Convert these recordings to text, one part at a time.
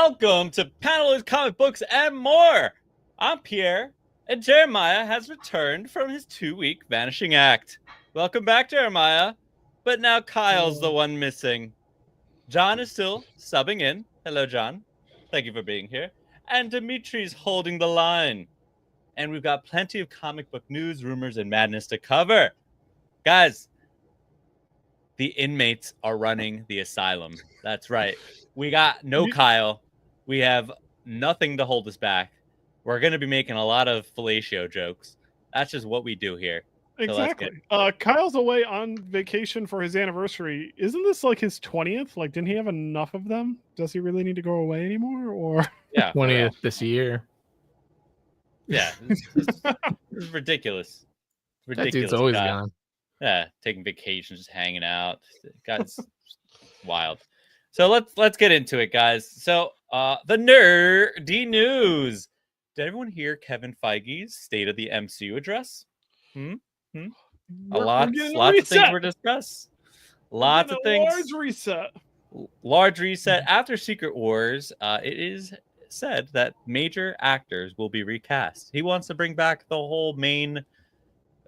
Welcome to Panelist Comic Books and More. I'm Pierre, and Jeremiah has returned from his 2-week vanishing act. Welcome back, Jeremiah. But now Kyle's the one missing. John is still subbing in. Hello, John. Thank you for being here. And Dimitri's holding the line. And we've got plenty of comic book news, rumors, and madness to cover. Guys, the inmates are running the asylum. That's right. We got no Kyle. We have nothing to hold us back. We're going to be making a lot of fellatio jokes. That's just what we do here. Exactly. Kyle's away on vacation for his anniversary. Isn't this like his 20th? Like, didn't he have enough of them? Does he really need to go away anymore? Or yeah, 20th this year. Yeah, it's ridiculous. That dude's always gone. Yeah, taking vacations, just hanging out. God's wild. So let's get into it, guys. So the nerdy news. Did everyone hear Kevin Feige's State of the MCU address? Lots of things were discussed. Lots of things. Large reset. After Secret Wars, it is said that major actors will be recast. He wants to bring back the whole main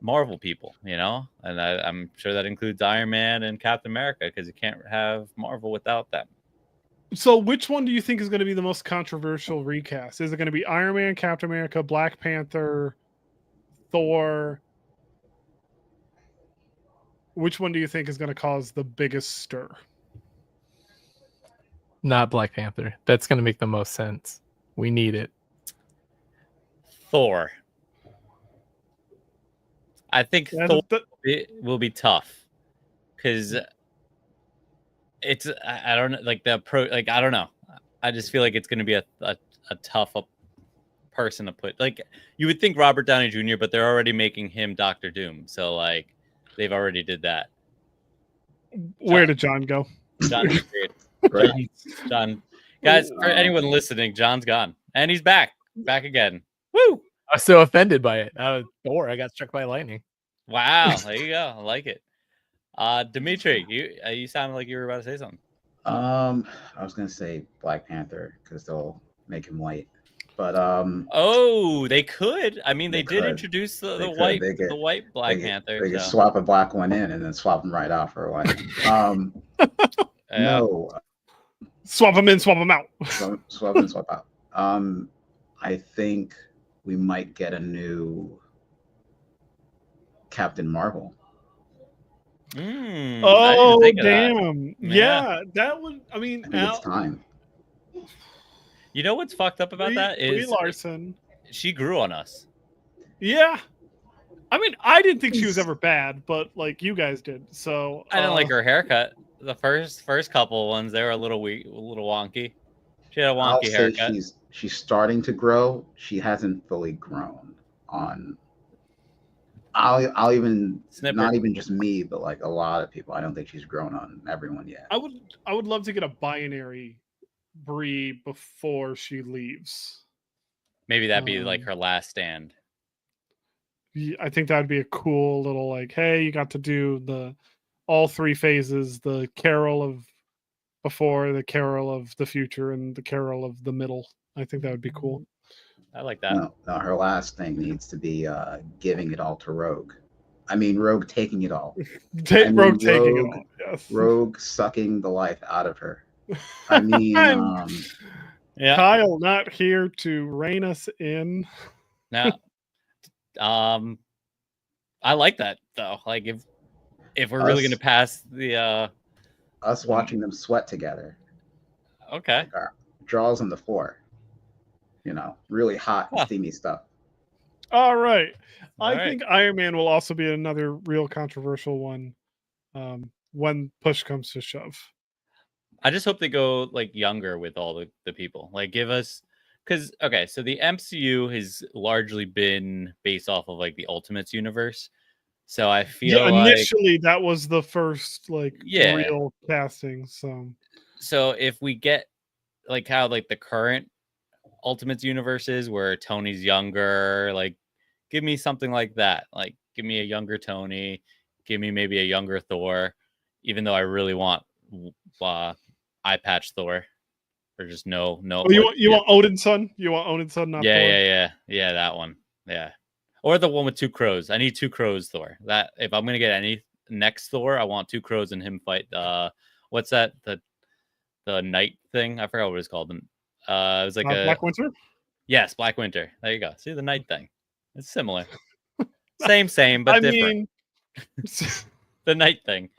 Marvel people, you know, and I'm sure that includes Iron Man and Captain America, because you can't have Marvel without them. So which one do you think is going to be the most controversial recast? Is it going to be Iron Man, Captain America, Black Panther, Thor? Which one do you think is going to cause the biggest stir? Not Black Panther. That's going to make the most sense. We need it. Thor. I think Thor will be tough because it's I don't know, like the approach. Like I don't know. I just feel like it's going to be a tough person to put. Like you would think Robert Downey Jr., but they're already making him Doctor Doom, so like they've already did that. Where did John go? John, guys, for anyone listening, John's gone and he's back again. Woo! I was so offended by it. Thor, I got struck by lightning. Wow, there you go. I like it. Dimitri, you sounded like you were about to say something. I was gonna say Black Panther because they'll make him white. But oh, they could. I mean, they did introduce the white Black Panther. They could swap a black one in and then swap them right out for a white. No, swap them in, swap them out. Swap in, swap out. I think we might get a new Captain Marvel. Oh, damn. Yeah, that would, I mean, it's time. You know what's fucked up about that is Brie Larson. She grew on us. Yeah. I mean, I didn't think she was ever bad, but like you guys did. So I didn't like her haircut. The first couple ones, they were a little weak, a little wonky. She had a wonky haircut. She's starting to grow. She hasn't fully grown on. I'll even not even just me, but like a lot of people. I don't think she's grown on everyone yet. I would love to get a binary Brie before she leaves. Maybe that'd be like her last stand. I think that'd be a cool little like, hey, you got to do all three phases: the Carol of before, the Carol of the future, and the Carol of the middle. I think that would be cool. I like that. No, her last thing needs to be giving it all to Rogue. I mean, Rogue taking it all. Rogue taking it all. Yes. Rogue sucking the life out of her. I mean, yeah. Kyle not here to rein us in. No. I like that though. Like if we're really gonna pass the us watching them sweat together. Okay. Like draws on the floor. You know, really hot, steamy stuff. All right. I think Iron Man will also be another real controversial one when push comes to shove. I just hope they go like younger with all the people. Like give us, because okay, so the MCU has largely been based off of like the Ultimates universe. So I feel initially that was the first real casting. So if we get like how like the current Ultimates universes where Tony's younger, like give me something like that. Like give me a younger Tony, give me maybe a younger Thor, even though I really want eye patch Thor. or just no. Oh, you want Odin's son? You want Odin's son, not Thor? Yeah, that one. Yeah, or the one with two crows. I need two crows Thor. That if I'm gonna get any next Thor, I want two crows and him fight. What's that? The night thing? I forgot what it's called. It was like a Black Winter. Yes, Black Winter. There you go. See the night thing. It's similar. Same, but I different. mean, The night thing.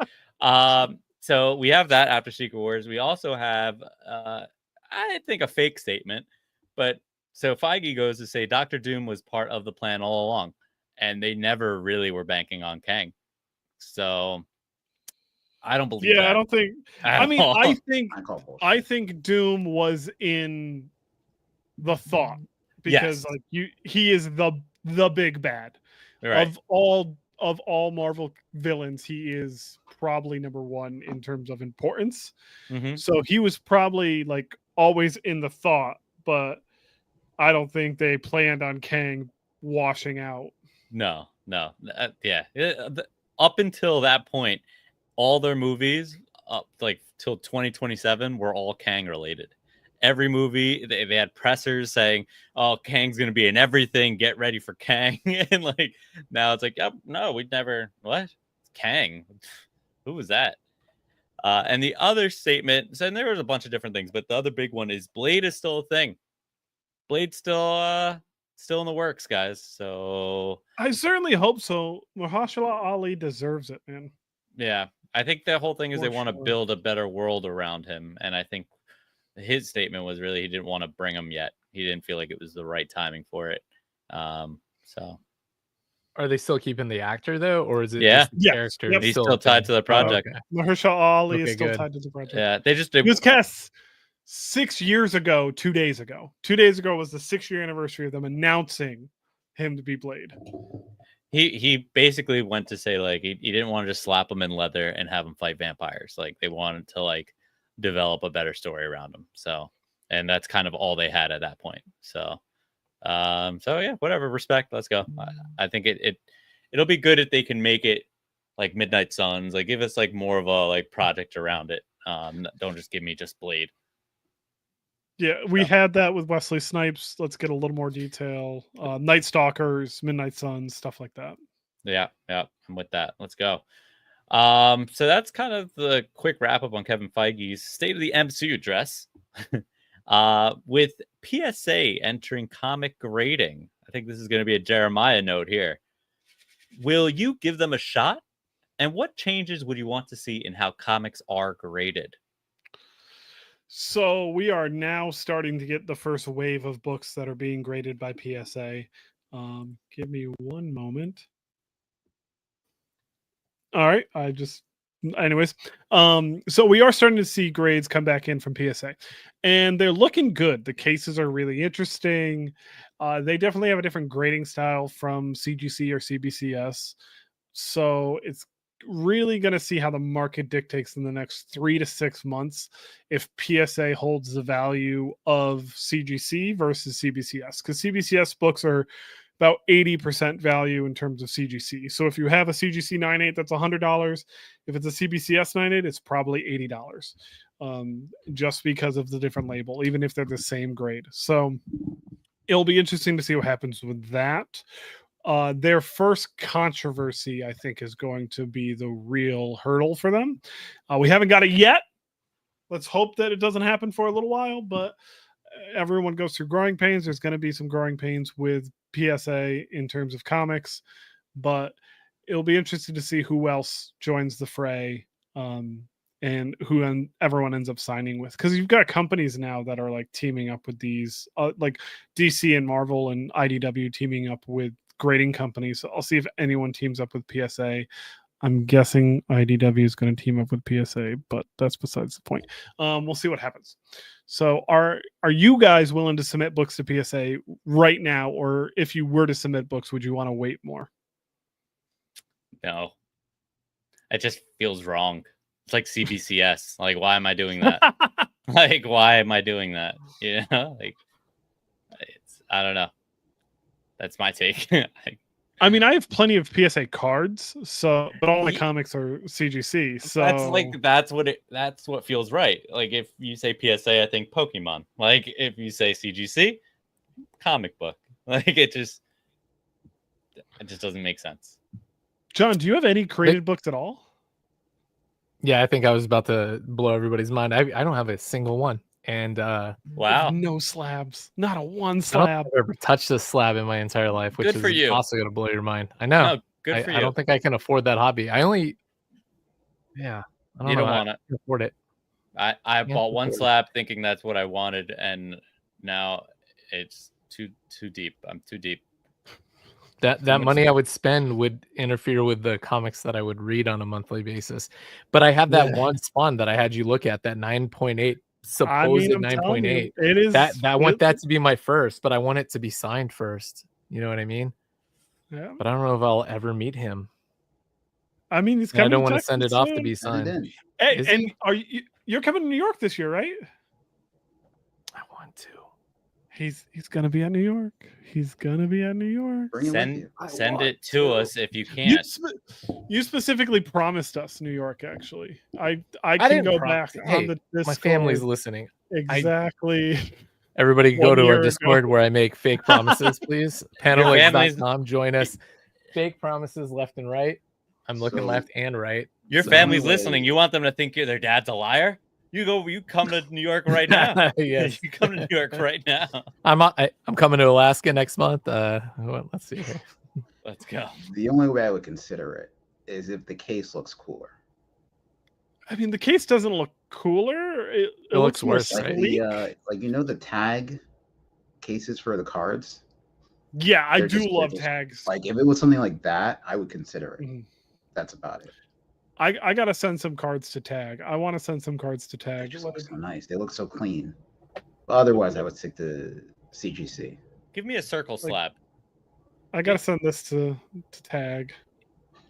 So we have that after Secret Wars. We also have, I think, a fake statement. But so Feige goes to say Doctor Doom was part of the plan all along, and they never really were banking on Kang. So I don't believe that. I don't think. I mean, all. I think Doom was in the thought because he is the big bad of all Marvel villains. He is probably number one in terms of importance. Mm-hmm. So he was probably like always in the thought, but I don't think they planned on Kang washing out. No. Up until that point, all their movies up like till 2027 were all Kang related. Every movie they had pressers saying, "Oh, Kang's gonna be in everything. Get ready for Kang." And like now it's like, "Oh no, we'd never what Kang? Who was that?" And the other statement, so there was a bunch of different things, but the other big one is Blade is still a thing. Blade's still in the works, guys. So I certainly hope so. Mahershala Ali deserves it, man. Yeah, I think the whole thing is For they want to sure. build a better world around him, and I think his statement was really he didn't want to bring him yet. He didn't feel like it was the right timing for it. So Are they still keeping the actor though, or is it Yeah. just the Yes. character? Yep. he's still tied to the project. Oh, okay. Mahershala Ali Okay, is still good. tied to the project. Yeah, He was cast 6 years ago, 2 days ago. 2 days ago was the 6-year anniversary of them announcing him to be Blade. He basically went to say like he didn't want to just slap him in leather and have him fight vampires. Like they wanted to like develop a better story around him. So and that's kind of all they had at that point. So yeah, whatever, respect. Let's go. I think it'll be good if they can make it like Midnight Suns, like give us like more of a like project around it. Don't just give me just Blade. Yeah, we had that with Wesley Snipes. Let's get a little more detail. Night Stalkers, Midnight Suns, stuff like that. Yeah, I'm with that. Let's go. So that's kind of the quick wrap up on Kevin Feige's State of the MCU address. With PSA entering comic grading. I think this is going to be a Jeremiah note here. Will you give them a shot? And what changes would you want to see in how comics are graded? So we are now starting to get the first wave of books that are being graded by PSA. Give me one moment. All right, anyways. So we are starting to see grades come back in from PSA, and they're looking good. The cases are really interesting. They definitely have a different grading style from CGC or CBCS. So it's really going to see how the market dictates in the next 3 to 6 months if PSA holds the value of CGC versus CBCS, because CBCS books are about 80% value in terms of CGC. So if you have a CGC 9.8 that's $100, if it's a CBCS 9.8 it's probably $80, just because of the different label, even if they're the same grade. So it'll be interesting to see what happens with that. Their first controversy, I think, is going to be the real hurdle for them. We haven't got it yet. Let's hope that it doesn't happen for a little while, but everyone goes through growing pains. There's going to be some growing pains with PSA in terms of comics, but it'll be interesting to see who else joins the fray, and who everyone ends up signing with, because you've got companies now that are like teaming up with these, like DC and Marvel and IDW teaming up with grading companies. So I'll see if anyone teams up with PSA. I'm guessing IDW is going to team up with PSA, but that's besides the point. We'll see what happens. So are you guys willing to submit books to PSA right now, or if you were to submit books, would you want to wait more? No. It just feels wrong. It's like CBCS. Like, why am I doing that? Like, why am I doing that? You know, like, I don't know. That's my take. I mean, I have plenty of PSA cards, so but all my Ye- comics are CGC. So that's what feels right. Like if you say PSA, I think Pokemon. Like if you say CGC, comic book. Like it just doesn't make sense. John, do you have any created books at all? Yeah, I think I was about to blow everybody's mind. I don't have a single one, and Wow. No slabs, not a one I don't slab. think I've ever touched a slab in my entire life, which Good is for you. also going to blow your mind. I know. No, good for you. I don't think I can afford that hobby. I don't You know. don't want I it. can afford it. I Yeah, bought one afford it. slab thinking that's what I wanted, and now it's too deep. I'm too deep. That much money I would spend would interfere with the comics that I would read on a monthly basis. But I have that Yeah. one spawn that I had you look at, that 9.8, supposed I mean, I'm telling 9.8. you, it is That I want that to be my first, but I want it to be signed first. You know what I mean? Yeah. But I don't know if I'll ever meet him. I mean, he's And I coming. don't to want to send it Texas off to soon. be Send it signed. in. Hey, Is and he? are you're coming to New York this year, right? I want to. He's gonna be at New York. He's gonna be at New York. Bring it with you. Send it to us if you You, can. you specifically promised us New York. Actually, I can didn't go promise back it. on Hey, the Discord. My family's listening. Exactly. Everybody go 1 to year our ago. Discord where I make fake promises, please. family's- Panelix.com, join us. Fake promises left and right. I'm looking So- left and right. Your So family's anyway- listening. You want them to think their dad's a liar? You come to New York right now. Yes. You come to New York right now. I'm coming to Alaska next month. Well, let's see here. Let's go. The only way I would consider it is if the case looks cooler. I mean, the case doesn't look cooler. It looks more worse, right? sleek. Like the tag cases for the cards. Yeah, I They're do just- love they're just- tags. Like if it was something like that, I would consider it. Mhm. That's about it. I gotta send some cards to tag. I want to send some cards to They tag. just look so nice. They look so clean. But otherwise, I would stick to CGC. Give me a circle slab. I gotta send this to tag.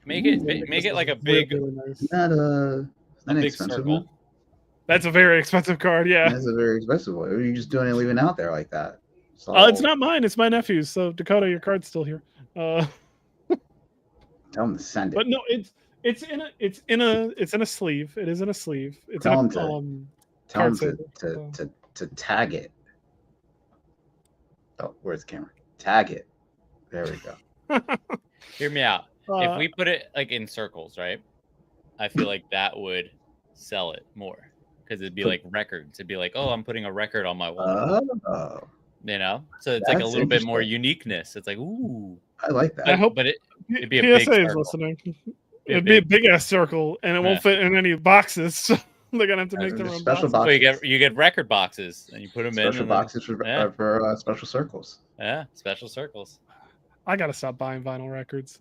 Make it This make it is like a really, big really nice. Not a an big expensive circle. one. That's a very expensive card. Yeah. That's a very expensive one. What are you just doing it leaving out there like that? So, It's not mine. It's my nephew's. So Dakota, your card's still here. Tell them to send it. But no, it's in a sleeve. It is in a sleeve. It's Tell in him a Tell card them to tag it. Oh, where's the camera? Tag it. There we go. Hear me out. If Uh, we put it like in circles, right? I feel like that would sell it more because it'd be like records. It'd be like, oh, I'm putting a record on my wall. Oh, You know, so it's like a That's little bit more interesting. uniqueness. It's like, ooh, I like that. I hope but it'd be a PSA big is circle. listening. Be a It'd be a big ass circle, and it Yeah. won't fit in any boxes. So they're gonna have to make There's their own special boxes. boxes. So you get record boxes and you put them in. Special and then- boxes for yeah. special circles. Yeah, special circles. I gotta stop buying vinyl records.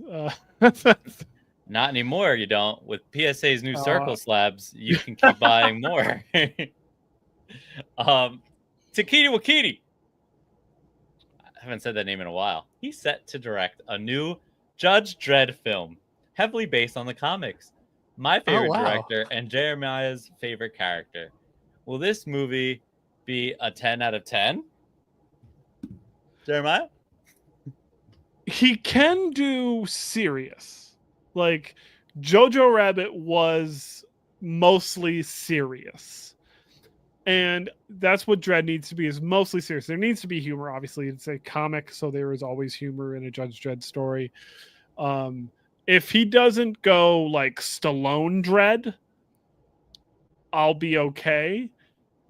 Not anymore. You don't. With PSA's new Uh, circle slabs, you can keep buying more. Takiti Wakiti. I haven't said that name in a while. He's set to direct a new Judge Dredd film, heavily based on the comics. My favorite wow. director and Jeremiah's favorite character. Will this movie be a 10 out of 10? Jeremiah? He can do serious. Like Jojo Rabbit was mostly serious. And that's what Dredd needs to be, is mostly serious. There needs to be humor, obviously. It's a comic, so there is always humor in a Judge Dredd story. If he doesn't go like Stallone Dredd, I'll be okay.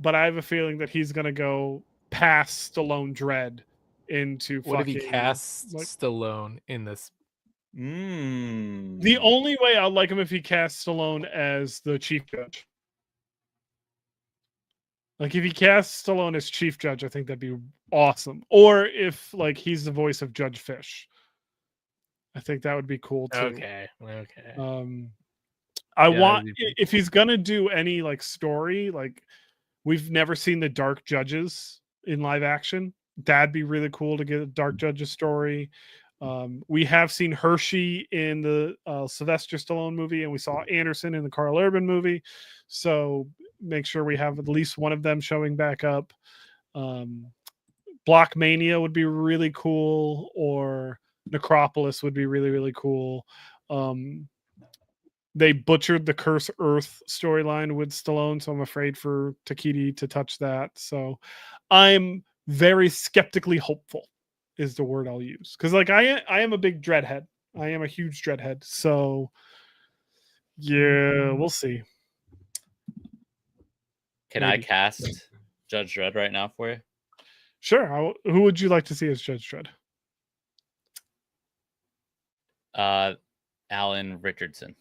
But I have a feeling that he's gonna go past Stallone Dredd into What if he fucking, casts like- Stallone in this? The only way I'd like him if he casts Stallone as the chief judge. Like if he casts Stallone as chief judge, I think that'd be awesome. Or if like he's the voice of Judge Fish, I think that would be cool too. Okay. I Yeah, want, that'd be pretty if he's gonna do any like story, like we've never seen the Dark Judges in live action. That'd be really cool to get a Dark Judges story. We have seen Hershey in the Sylvester Stallone movie, and we saw Anderson in the Carl Urban movie. So make sure we have at least one of them showing back up. Block Mania would be really cool, or Necropolis would be really, really cool. They butchered the Curse Earth storyline with Stallone, so I'm afraid for Takiti to touch that. So I'm very skeptically hopeful is the word I'll use. Because like I am a big Dreadhead. I am a huge Dreadhead. So yeah, we'll see. Can I cast Judge Dredd right now for you? Sure. Who would you like to see as Judge Dredd? Alan Richardson.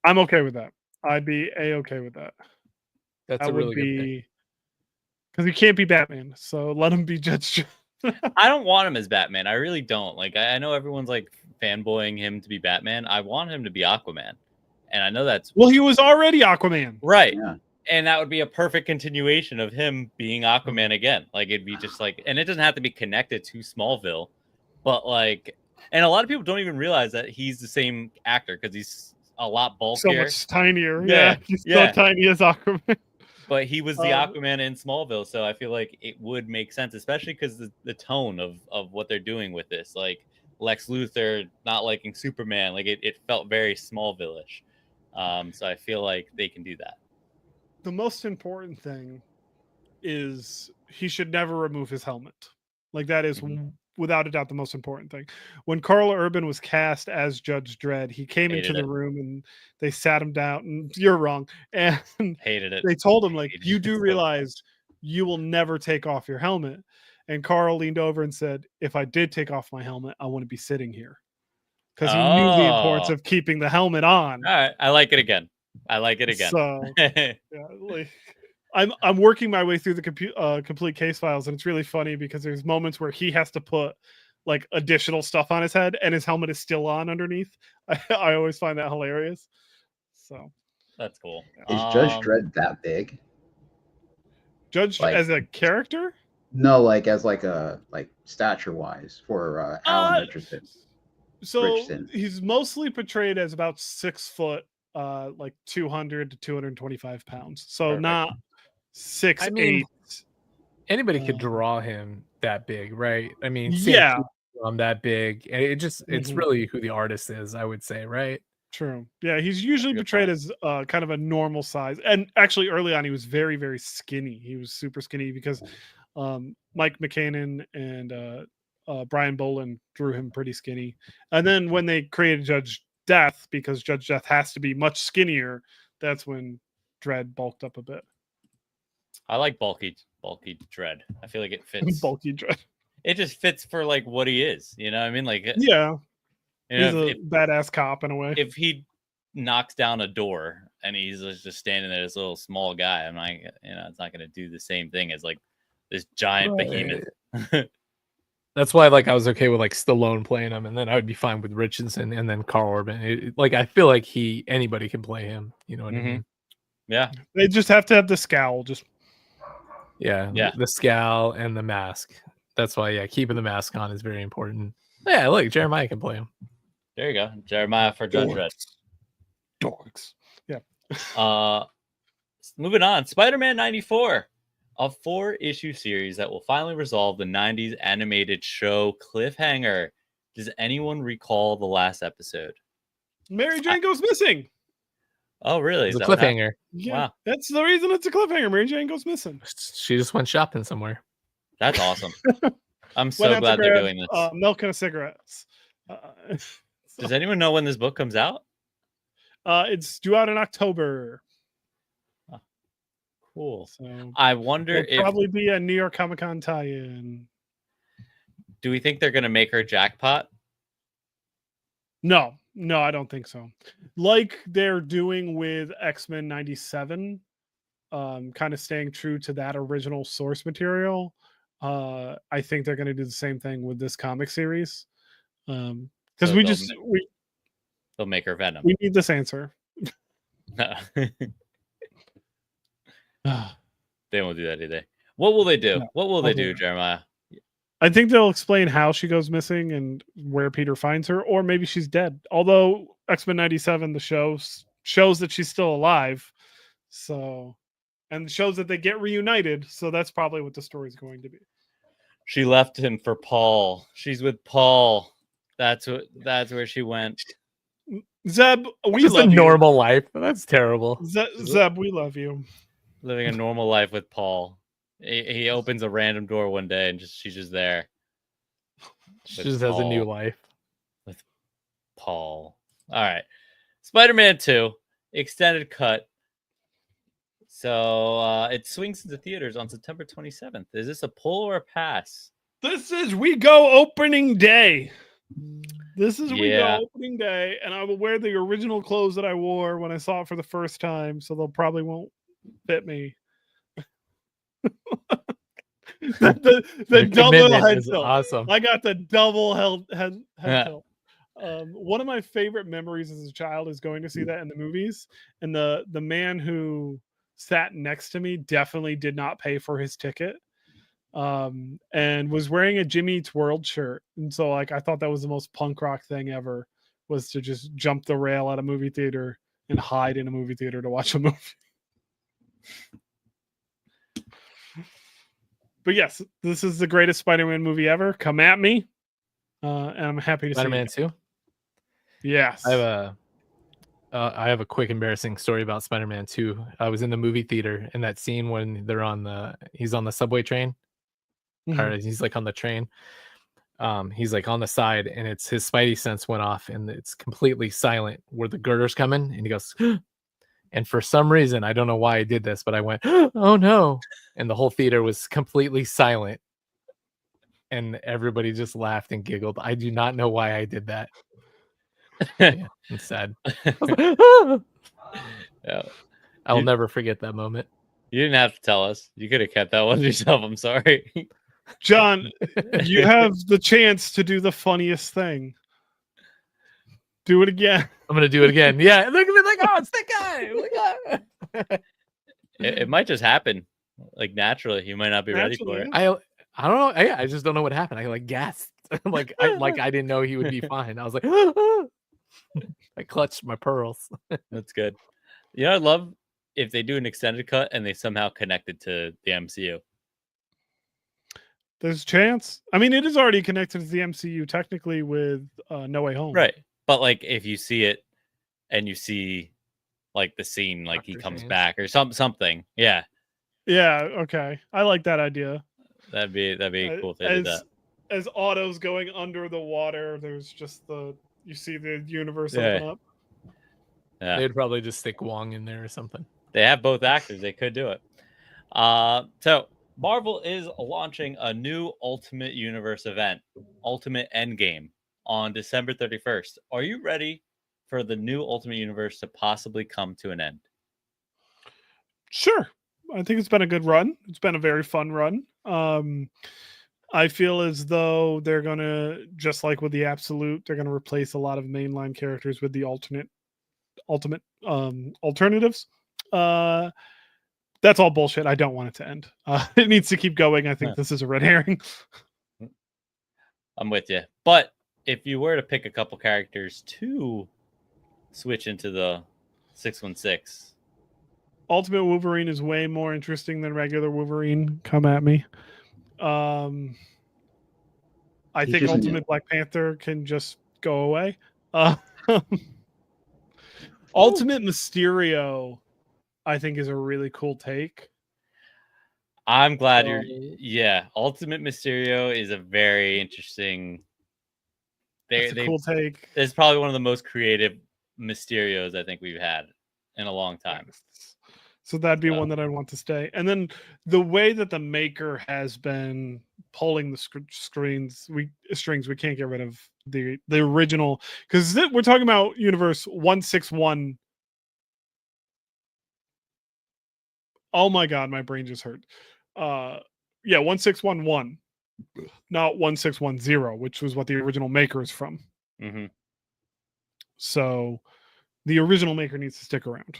I'm okay with that. I'd be okay with that. That's a really good pick. Because he can't be Batman, so let him be Judge Dredd. I don't want him as Batman. I really don't. Like, I know everyone's like fanboying him to be Batman. I want him to be Aquaman, and I know that's well, he was already Aquaman, right? Yeah. And that would be a perfect continuation of him being Aquaman again. Like, it'd be just like, and it doesn't have to be connected to Smallville, but like, and a lot of people don't even realize that he's the same actor because he's a lot bulkier, so much tinier. Yeah, He's so tiny as Aquaman. But he was the Aquaman in Smallville, so I feel like it would make sense, especially because the tone of what they're doing with this, like Lex Luthor not liking Superman, like it felt very Smallville-ish. So I feel like they can do that. The most important thing is he should never remove his helmet. Like that is without a doubt the most important thing. When Carl Urban was cast as Judge Dredd, he came into the room and they sat him down and you're wrong. And hated it. They told him, like, you do realize you will never take off your helmet. And Carl leaned over and said, if I did take off my helmet, I wouldn't be sitting here. Because he knew the importance of keeping the helmet on. All right. I like it again. So yeah, like, I'm working my way through the complete case files, and it's really funny because there's moments where he has to put like additional stuff on his head, and his helmet is still on underneath. I always find that hilarious. So that's cool. Is Judge Dredd that big? Judge as a character? No, like as like a stature wise for Alan Richardson. So he's mostly portrayed as about 6 foot, like 200 to 225 pounds. So perfect. Not 6'8". Anybody could draw him that big, right? I mean, yeah, I'm that big. It's really who the artist is, I would say, right? True. Yeah, he's usually portrayed as kind of a normal size. And actually, early on, he was very, very skinny. He was super skinny because Mike McCannon and Brian Boland drew him pretty skinny. And then when they created Judge Death, because Judge Death has to be much skinnier, that's when Dredd bulked up a bit. I like bulky Dredd. I feel like it fits. Bulky Dredd. It just fits for like what he is. You know what I mean? Like, yeah. You know, he's a badass cop in a way. If he knocks down a door and he's just standing there, this little small guy, I'm like, it's not going to do the same thing as like this giant behemoth. That's why, like, I was okay with like Stallone playing him, and then I would be fine with Richardson and then Carl Urban. I feel like anybody can play him. You know what I mean? Yeah. They just have to have the scowl. Yeah. The scowl and the mask. That's why, keeping the mask on is very important. Yeah, look, Jeremiah can play him. There you go. Jeremiah for Judge Dredd. Dorks. Yeah. Moving on. Spider-Man 94. A 4-issue series that will finally resolve the 90s animated show cliffhanger. Does anyone recall the last episode? Mary Jane goes missing. Oh, really? It's a cliffhanger. Yeah, wow. That's the reason it's a cliffhanger. Mary Jane goes missing. She just went shopping somewhere. That's awesome. I'm so glad they're doing this. Milk and cigarettes. Does anyone know when this book comes out? It's due out in October. Oh, cool. So I wonder if probably be a New York Comic Con tie-in. Do we think they're going to make her Jackpot? No, I don't think so. Like they're doing with X-Men 97, kind of staying true to that original source material. I think they're going to do the same thing with this comic series. Because they'll make her Venom. We need this answer. They won't do that, do they? What will they do? No, what will they do, Jeremiah? I think they'll explain how she goes missing and where Peter finds her, or maybe she's dead. Although X-Men 97, the show shows that she's still alive. So, and shows that they get reunited. So that's probably what the story's going to be. She left him for Paul. She's with Paul. That's where she went. Zeb, we Just a love you. normal life. That's terrible. Zeb, we love you. Living a normal life with Paul. He opens a random door one day and she's just there. She just has a new life. With Paul. All right. Spider-Man 2, extended cut. So it swings into theaters on September 27th. Is this a pull or a pass? This is We Go opening day. This is We Go opening day, and I will wear the original clothes that I wore when I saw it for the first time, so they'll probably won't fit me. the double head tilt. Awesome. I got the double head tilt. One of my favorite memories as a child is going to see that in the movies, and the man who sat next to me definitely did not pay for his ticket, and was wearing a Jimmy Eats World shirt, and so like I thought that was the most punk rock thing ever, was to just jump the rail at a movie theater and hide in a movie theater to watch a movie. But yes, this is the greatest Spider-Man movie ever. Come at me, and I'm happy to Spider-Man see it. 2. Yes, I have a quick embarrassing story about Spider-Man 2. I was in the movie theater in that scene when he's on the subway train, or he's like on the train. He's like on the side, and it's his Spidey sense went off, and it's completely silent where the girder's coming, and he goes, and for some reason, I don't know why I did this, but I went, oh no, and the whole theater was completely silent, and everybody just laughed and giggled. I do not know why I did that. Yeah, it's sad. Yeah. I'll never forget that moment. You didn't have to tell us. You could have kept that one to yourself. I'm sorry. John, you have the chance to do the funniest thing. Do it again. I'm gonna do it again. Yeah, they're gonna be like, "Oh, it's that guy." It might just happen, like naturally. You might not be ready for it. I don't know. I just don't know what happened. I like gasped. I didn't know he would be fine. I was like, I clutched my pearls. That's good. You know, I'd love if they do an extended cut and they somehow connect it to the MCU. There's a chance. I mean, it is already connected to the MCU technically with No Way Home. Right. But like if you see it and you see like the scene, like he comes back or something. Yeah. Yeah, okay. I like that idea. That'd be a cool thing to do that. As Otto's going under the water, there's just you see the universe open up. Yeah. They'd probably just stick Wong in there or something. They have both actors. They could do it. So Marvel is launching a new Ultimate Universe event, Ultimate Endgame, on December 31st. Are you ready for the new Ultimate Universe to possibly come to an end? Sure. I think it's been a good run. It's been a very fun run. I feel as though they're going to, just like with the Absolute, they're going to replace a lot of mainline characters with the ultimate alternatives. That's all bullshit. I don't want it to end. It needs to keep going. I think this is a red herring. I'm with you. But if you were to pick a couple characters to switch into the 616, Ultimate Wolverine is way more interesting than regular Wolverine. Come at me. I think Ultimate Black Panther can just go away. Ultimate Mysterio, I think, is a really cool take. I'm glad Ultimate Mysterio is a very interesting. Cool take. It's probably one of the most creative Mysterios I think we've had in a long time. So that'd be one that I want to stay. And then the way that the maker has been pulling the strings, we can't get rid of the original, because we're talking about Universe 161. Oh my god, my brain just hurt. 1611, not 1610, which was what the original maker is from. Mm-hmm. So the original maker needs to stick around.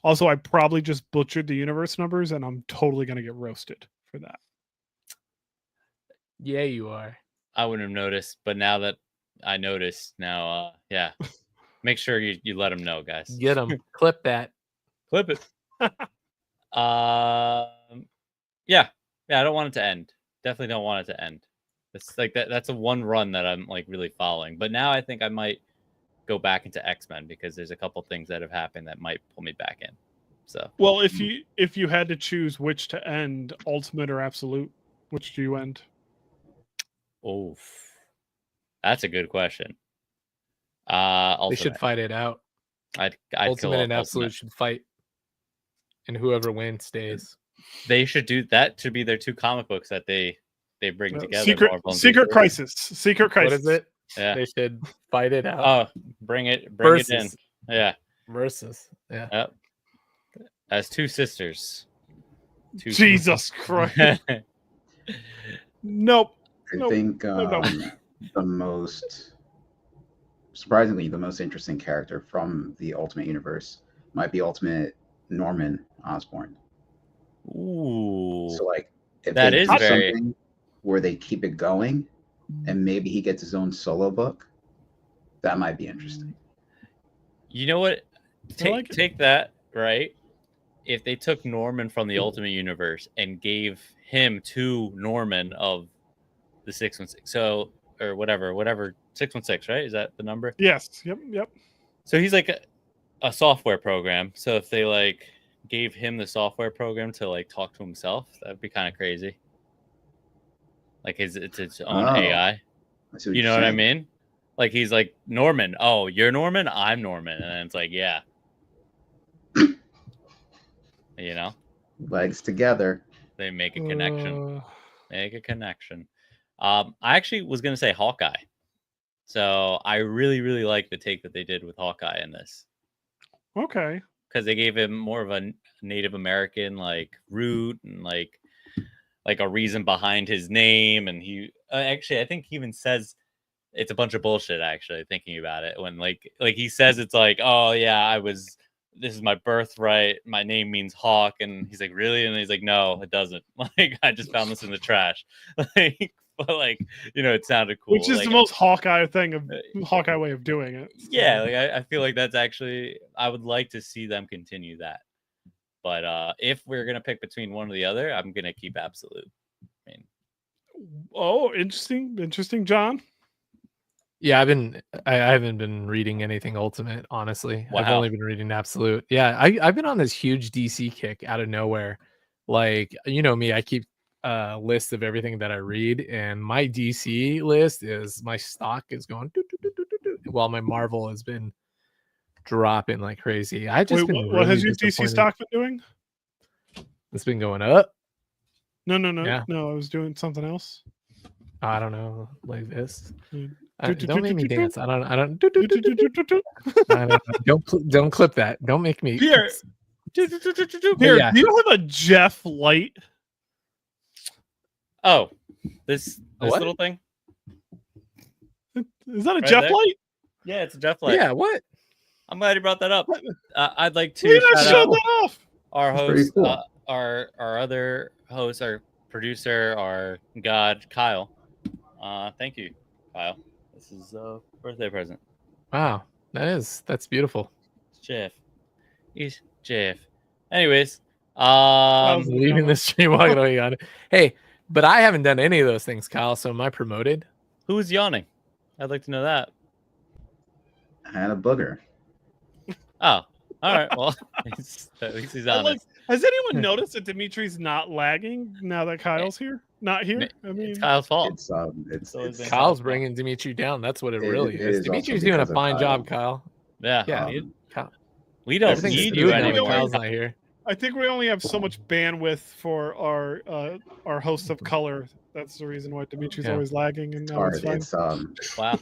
Also, I probably just butchered the universe numbers, and I'm totally going to get roasted for that. Yeah, you are. I wouldn't have noticed, but now that I noticed, make sure you let them know, guys. Get them. Clip that. Clip it. Yeah, I don't want it to end. Definitely don't want it to end. It's like that's a one run that I'm like really following. But now I think I might go back into X-Men because there's a couple things that have happened that might pull me back in. So Well, if you had to choose which to end, Ultimate or Absolute, which do you end? oh, that's a good question. They Ultimate. should fight it out. I'd kill Ultimate and Absolute Ultimate. should fight, and whoever wins stays. They should do that. Should be their two comic books that they bring together. Secret Crisis. Secret Crisis. What is it? Yeah. They should fight it out. Oh, bring it in. Versus. Yeah. Versus. Yeah. Yep. As two sisters. Jesus Christ. Nope. I think the most surprisingly the most interesting character from the Ultimate Universe might be Ultimate Norman Osborn. Ooh. So like if that they is do very something where they keep it going and maybe he gets his own solo book, that might be interesting. You know what? like Take that, right? If they took Norman from the Ultimate Universe and gave him to Norman of the 616, so or whatever 616, right? Is that the number? Yes. Yep. So he's like a software program. So if they like gave him the software program to like talk to himself, that'd be kind of crazy. Like it's its own AI. You know what I mean? Like he's like Norman. Oh, you're Norman. I'm Norman, and it's like yeah. You know, legs together. They make a connection. Make a connection. I actually was gonna say Hawkeye. So I really, really like the take that they did with Hawkeye in this. Okay. Because they gave him more of a Native American like root and like a reason behind his name, and he actually I think he even says it's a bunch of bullshit. Actually, thinking about it, when like he says it's like, oh yeah, this is my birthright. My name means hawk. And he's like, really? And he's like, no, it doesn't. Like, I just found this in the trash. Like, but like, you know, it sounded cool. Which is like, the most Hawkeye Hawkeye way of doing it. So. Yeah, like I feel like that's actually, I would like to see them continue that. But if we're gonna pick between one or the other, I'm gonna keep Absolute. I mean, oh, interesting, John. Yeah, I haven't been reading anything Ultimate, honestly. Wow. I've only been reading Absolute. Yeah, I've been on this huge DC kick out of nowhere. Like, you know me, I keep a list of everything that I read, and my DC list is my stock is going while my Marvel has been dropping like crazy. I just what has your DC stock been doing? It's been going up. No. Yeah. No, I was doing something else. I don't know, like this. Don't Don't make me dance. I don't. Don't clip that. Don't make me. Pierre, Yeah. do you have a Jeff Light? oh, this What? little thing. Is that a Right Jeff there? Light? Yeah, it's a Jeff Light. Yeah. What? I'm glad you brought that up. I'd like We to gotta shout show out that off. our That's pretty host, cool. our other host, our producer, our god, Kyle. Thank you, Kyle. This is a birthday present. Wow. That's beautiful. It's Jeff. He's Jeff. Anyways, Leaving the stream, walking away on it. Hey, but I haven't done any of those things, Kyle. So am I promoted? who is yawning? I'd like to know that. I had a booger. Oh, all right. Well, at least he's honest. Has anyone noticed that Dimitri's not lagging now that Kyle's here? Not here. I mean, It's Kyle's fault. It's always been Kyle's bringing Dimitri down. That's what it really it is. is also Dimitri's doing a because of fine Kyle. job, Kyle. Yeah. Yeah. Um, We don't Everything's need smooth you now when anymore. Kyle's not here. I think we only have so much bandwidth for our host of color. That's the reason why Dimitri's Yeah. always lagging, and now hard. it's fine. Wow.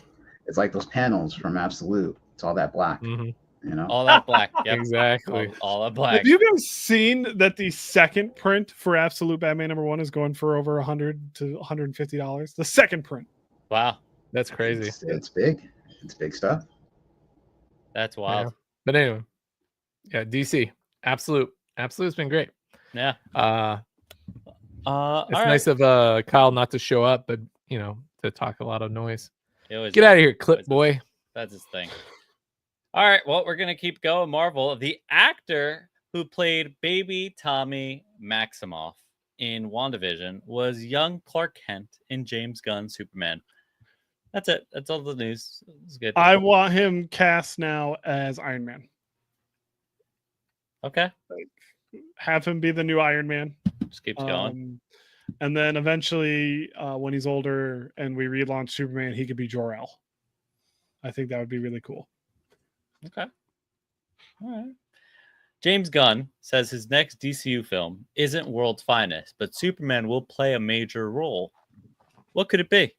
It's like those panels from Absolute. It's all that black. Mhm. You know. All that black. Yep. Exactly. All that black. Have you guys seen that the second print for Absolute Batman #1 is going for over $100 to $150? The second print. Wow. That's crazy. It's big. It's big stuff. That's wild. Yeah. But anyway, yeah, DC Absolute's been great. Yeah. It's all nice right. of Kyle not to show up, but you know, to talk a lot of noise. It was- Get out of here, clip boy. That's his thing. All right. Well, we're going to keep going. Marvel, the actor who played Baby Tommy Maximoff in WandaVision was young Clark Kent in James Gunn's Superman. That's it. That's all the news. It's good. I want him cast now as Iron Man. Okay. Have him be the new Iron Man. Just keeps going. And then eventually, when he's older and we relaunch Superman, he could be Jor-El. I think that would be really cool. Okay. All right. James Gunn says his next DCU film isn't World's Finest, but Superman will play a major role. What could it be?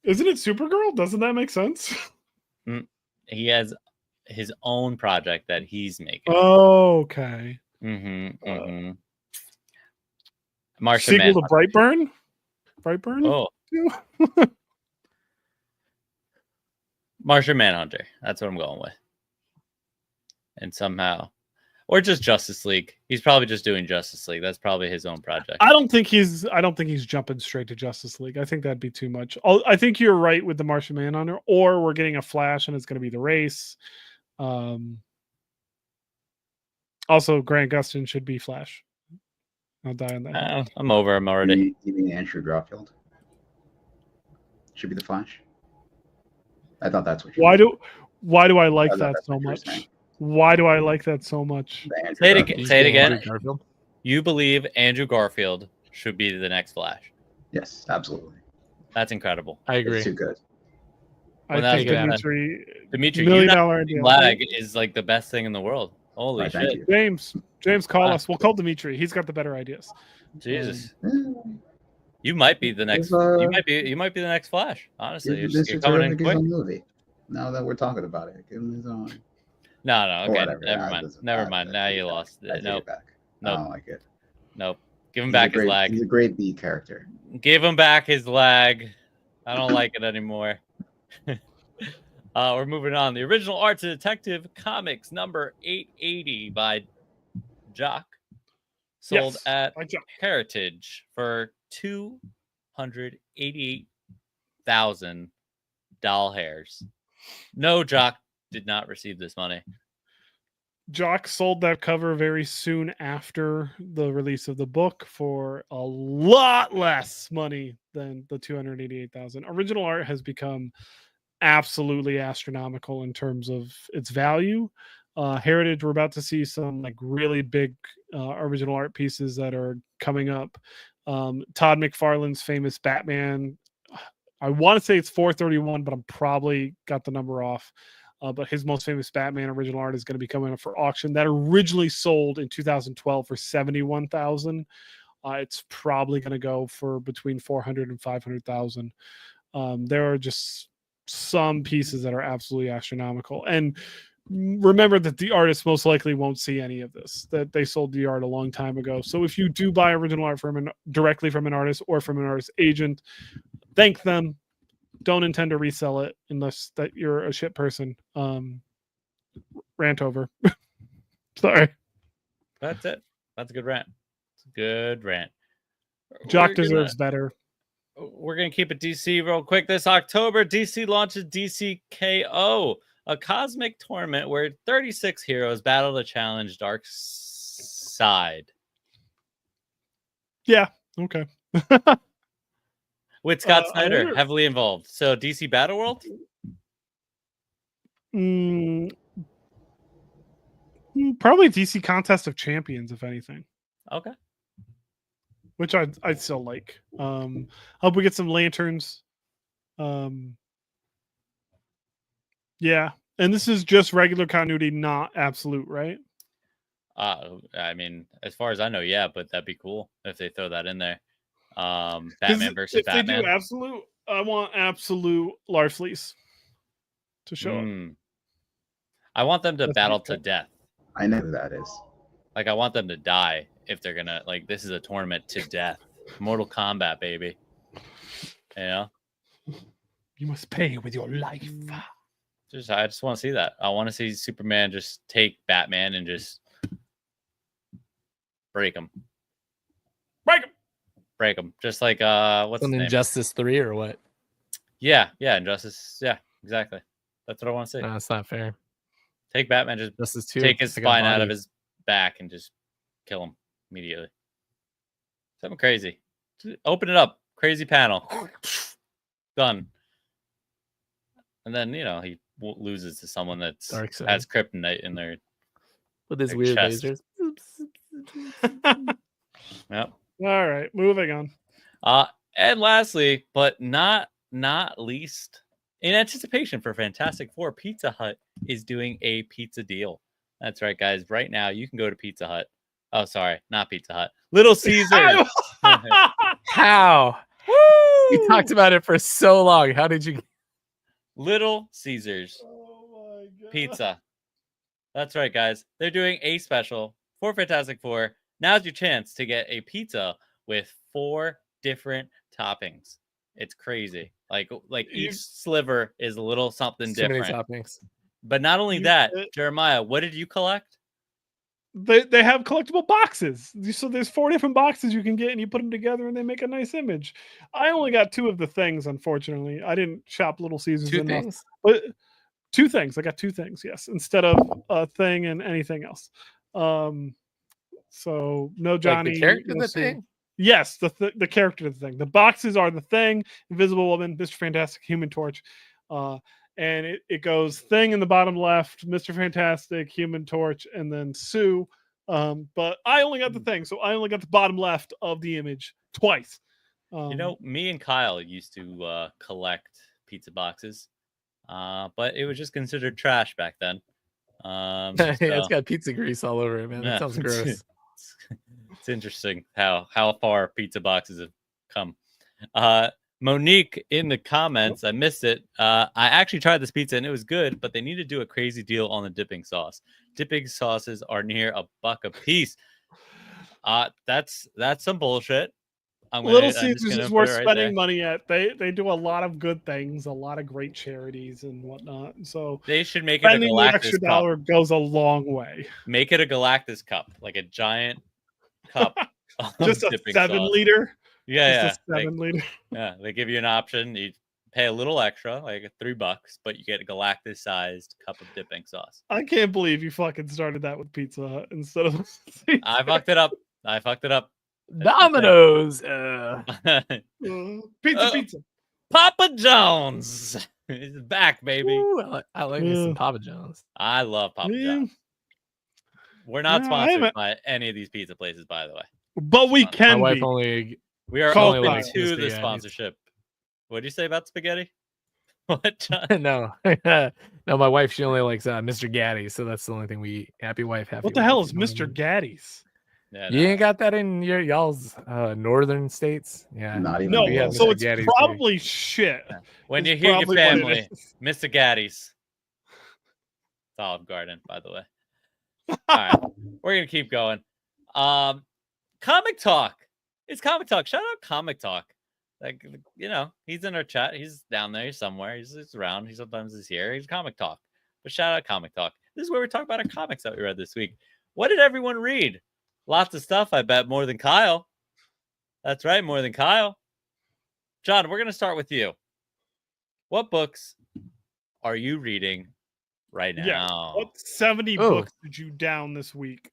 Isn't it Supergirl? Doesn't that make sense? He has his own project that he's making. Oh, okay. Martian Sequel to Brightburn? Brightburn? Oh. Martian Manhunter. That's what I'm going with. And somehow, or just Justice League. He's probably just doing Justice League. That's probably his own project. I don't think he's jumping straight to Justice League. I think that'd be too much. I think you're right with the Martian Manhunter, or we're getting a Flash and it's going to be the race. Also, Grant Gustin should be Flash. I'll die on that. I'm over him already. You mean Andrew Garfield? Should be the Flash. I thought that's what you Why meant. why do I like that that's so what you were much? saying. Why do I like that so much? The Andrew Say it Garfield. again. Say it again. Garfield? You believe Andrew Garfield should be the next Flash. Yes, absolutely. That's incredible. I agree. It's too good. Well, I think that's Dimitri, Dimitri, $1 million you know, idea. lag is like the best thing in the world. Holy Right, thank shit. you. James, call Wow. us. We'll call Dimitri. He's got the better ideas. Jesus. Yeah. You might be the next There's, you might be the next Flash. Honestly. Give You're Mr. coming in Terrific quick. his own movie. Now that we're talking about it, give him his own. No, Or okay. whatever. Never That mind. doesn't Never matter. mind. I Now take you it back. lost I it. take Nope. it back. I Nope. don't like it. Nope. Give him He's back a great, his lag. He's a great B character. Give him back his lag. I don't like it anymore. We're moving on. The original art to Detective Comics number 880 by Jock sold Yes, at by Jock. Heritage for $288,000 doll hairs. No, Jock did not receive this money. Jock sold that cover very soon after the release of the book for a lot less money than the $288,000. Original art has become absolutely astronomical in terms of its value. Heritage, we're about to see some like really big original art pieces that are coming up. Todd McFarlane's famous Batman. I want to say it's 431, but I'm probably got the number off. But his most famous Batman original art is going to be coming up for auction. That originally sold in 2012 for $71,000. It's probably going to go for between $400,000 and $500,000. There are just some pieces that are absolutely astronomical. And remember that the artist most likely won't see any of this, that they sold the art a long time ago. So if you do buy original art directly from an artist or from an artist agent, thank them. Don't intend to resell it unless that you're a shit person. Rant over. Sorry. That's it. That's a good rant. It's a good rant. Jock deserves better. We're going to keep it DC real quick. This October, DC launches DCKO, a cosmic tournament where 36 heroes battle to challenge Dark Side. Yeah. Okay. With Scott Snyder heavily involved. So DC Battle World? Probably DC Contest of Champions, if anything. Okay. Which I'd still like. Hope we get some lanterns. Yeah. And this is just regular continuity, not absolute, right? I mean, as far as I know, yeah, but that'd be cool if they throw that in there. Batman versus Batman. If they do absolute, I want absolute Larfleeze to show up. I want them to battle to death. I know who that is. Like, I want them to die if they're gonna, like, this is a tournament to death. Mortal Kombat, baby. You know? You must pay with your life. I just want to see that. I want to see Superman just take Batman and just break him. Break him. Just like what's his name? Injustice 3 or what? Yeah, Injustice. Yeah, Exactly. That's what I want to see. No, it's not fair. Take Batman, just This is too. take his I got spine out of body. his back and just kill him immediately. Something crazy. Open it up. Crazy panel. Done. And then, he loses to someone that's Dark side. has kryptonite in their with his their weird chest. lasers. Yep. All right, moving on. And lastly, but not least, in anticipation for Fantastic Four, Pizza Hut is doing a pizza deal. That's right, guys. Right now, you can go to Pizza Hut. Oh, sorry, not Pizza Hut. Little Caesars. How? Woo! You talked about it for so long. How did you? Little Caesars Oh my god. pizza. That's right, guys. They're doing a special for Fantastic Four. Now's your chance to get a pizza with 4 different toppings. It's crazy. Like each sliver is a little something Too many different. toppings. But not only that, Jeremiah, what did you collect? They have collectible boxes. So there's 4 different boxes you can get, and you put them together, and they make a nice image. I only got 2 of the things, unfortunately. I didn't shop Little Caesars 2 enough. things. But 2 things. I got 2 things, yes, instead of a thing and anything else. So no Johnny. Like the character, no the Sue. thing. Yes, the character of the thing. The boxes are the Thing, Invisible Woman, Mr. Fantastic, Human Torch. And it goes Thing in the bottom left, Mr. Fantastic, Human Torch, and then Sue. But I only got the Thing, so I only got the bottom left of the image twice. Me and Kyle used to collect pizza boxes, but it was just considered trash back then. Yeah, it's got pizza grease all over it, man. That sounds gross. It's interesting how far pizza boxes have come. Monique in the comments, I missed it. I actually tried this pizza and it was good, but they need to do a crazy deal on the dipping sauce. Dipping sauces are near $1 a piece. That's some bullshit. Little Caesars is worth spending money at. They do a lot of good things, a lot of great charities and whatnot. So they should make it a spending the Galactus extra cup. dollar goes a long way. Make it a Galactus cup, like a giant cup. Just a 7-liter. Yeah, just a 7-liter. Yeah, they give you an option. You pay a little extra, like $3, but you get a Galactus-sized cup of dipping sauce. I can't believe you fucking started that with Pizza Hut instead of. I fucked it up. Domino's. Pizza. Papa John's is back, baby. Ooh, I like me some Papa John's. I love Papa John's. We're not sponsored by any of these pizza places, by the way. But we can my wife be. We are Only open likes to the sponsorship. What did you say about spaghetti? What, John? No, no. My wife, she only likes Mr. Gaddy's, so that's the only thing we eat. Happy wife, happy. What the hell is Mr. Gaddy's? Yeah, you ain't got that in y'all's northern states. Yeah, not even. No, so it's Gaddy's probably shit. When you hear your family, Mr. Gaddy's. It's Olive Garden, by the way. All right, we're gonna keep going. Comic Talk. It's Comic Talk. Shout out Comic Talk. Like, he's in our chat. He's down there somewhere. He's around. He sometimes is here. He's Comic Talk. But shout out Comic Talk. This is where we talk about our comics that we read this week. What did everyone read? Lots of stuff, I bet. More than Kyle. That's right, more than Kyle. John, we're going to start with you. What books are you reading right now? Yeah. What 70 books did you down this week?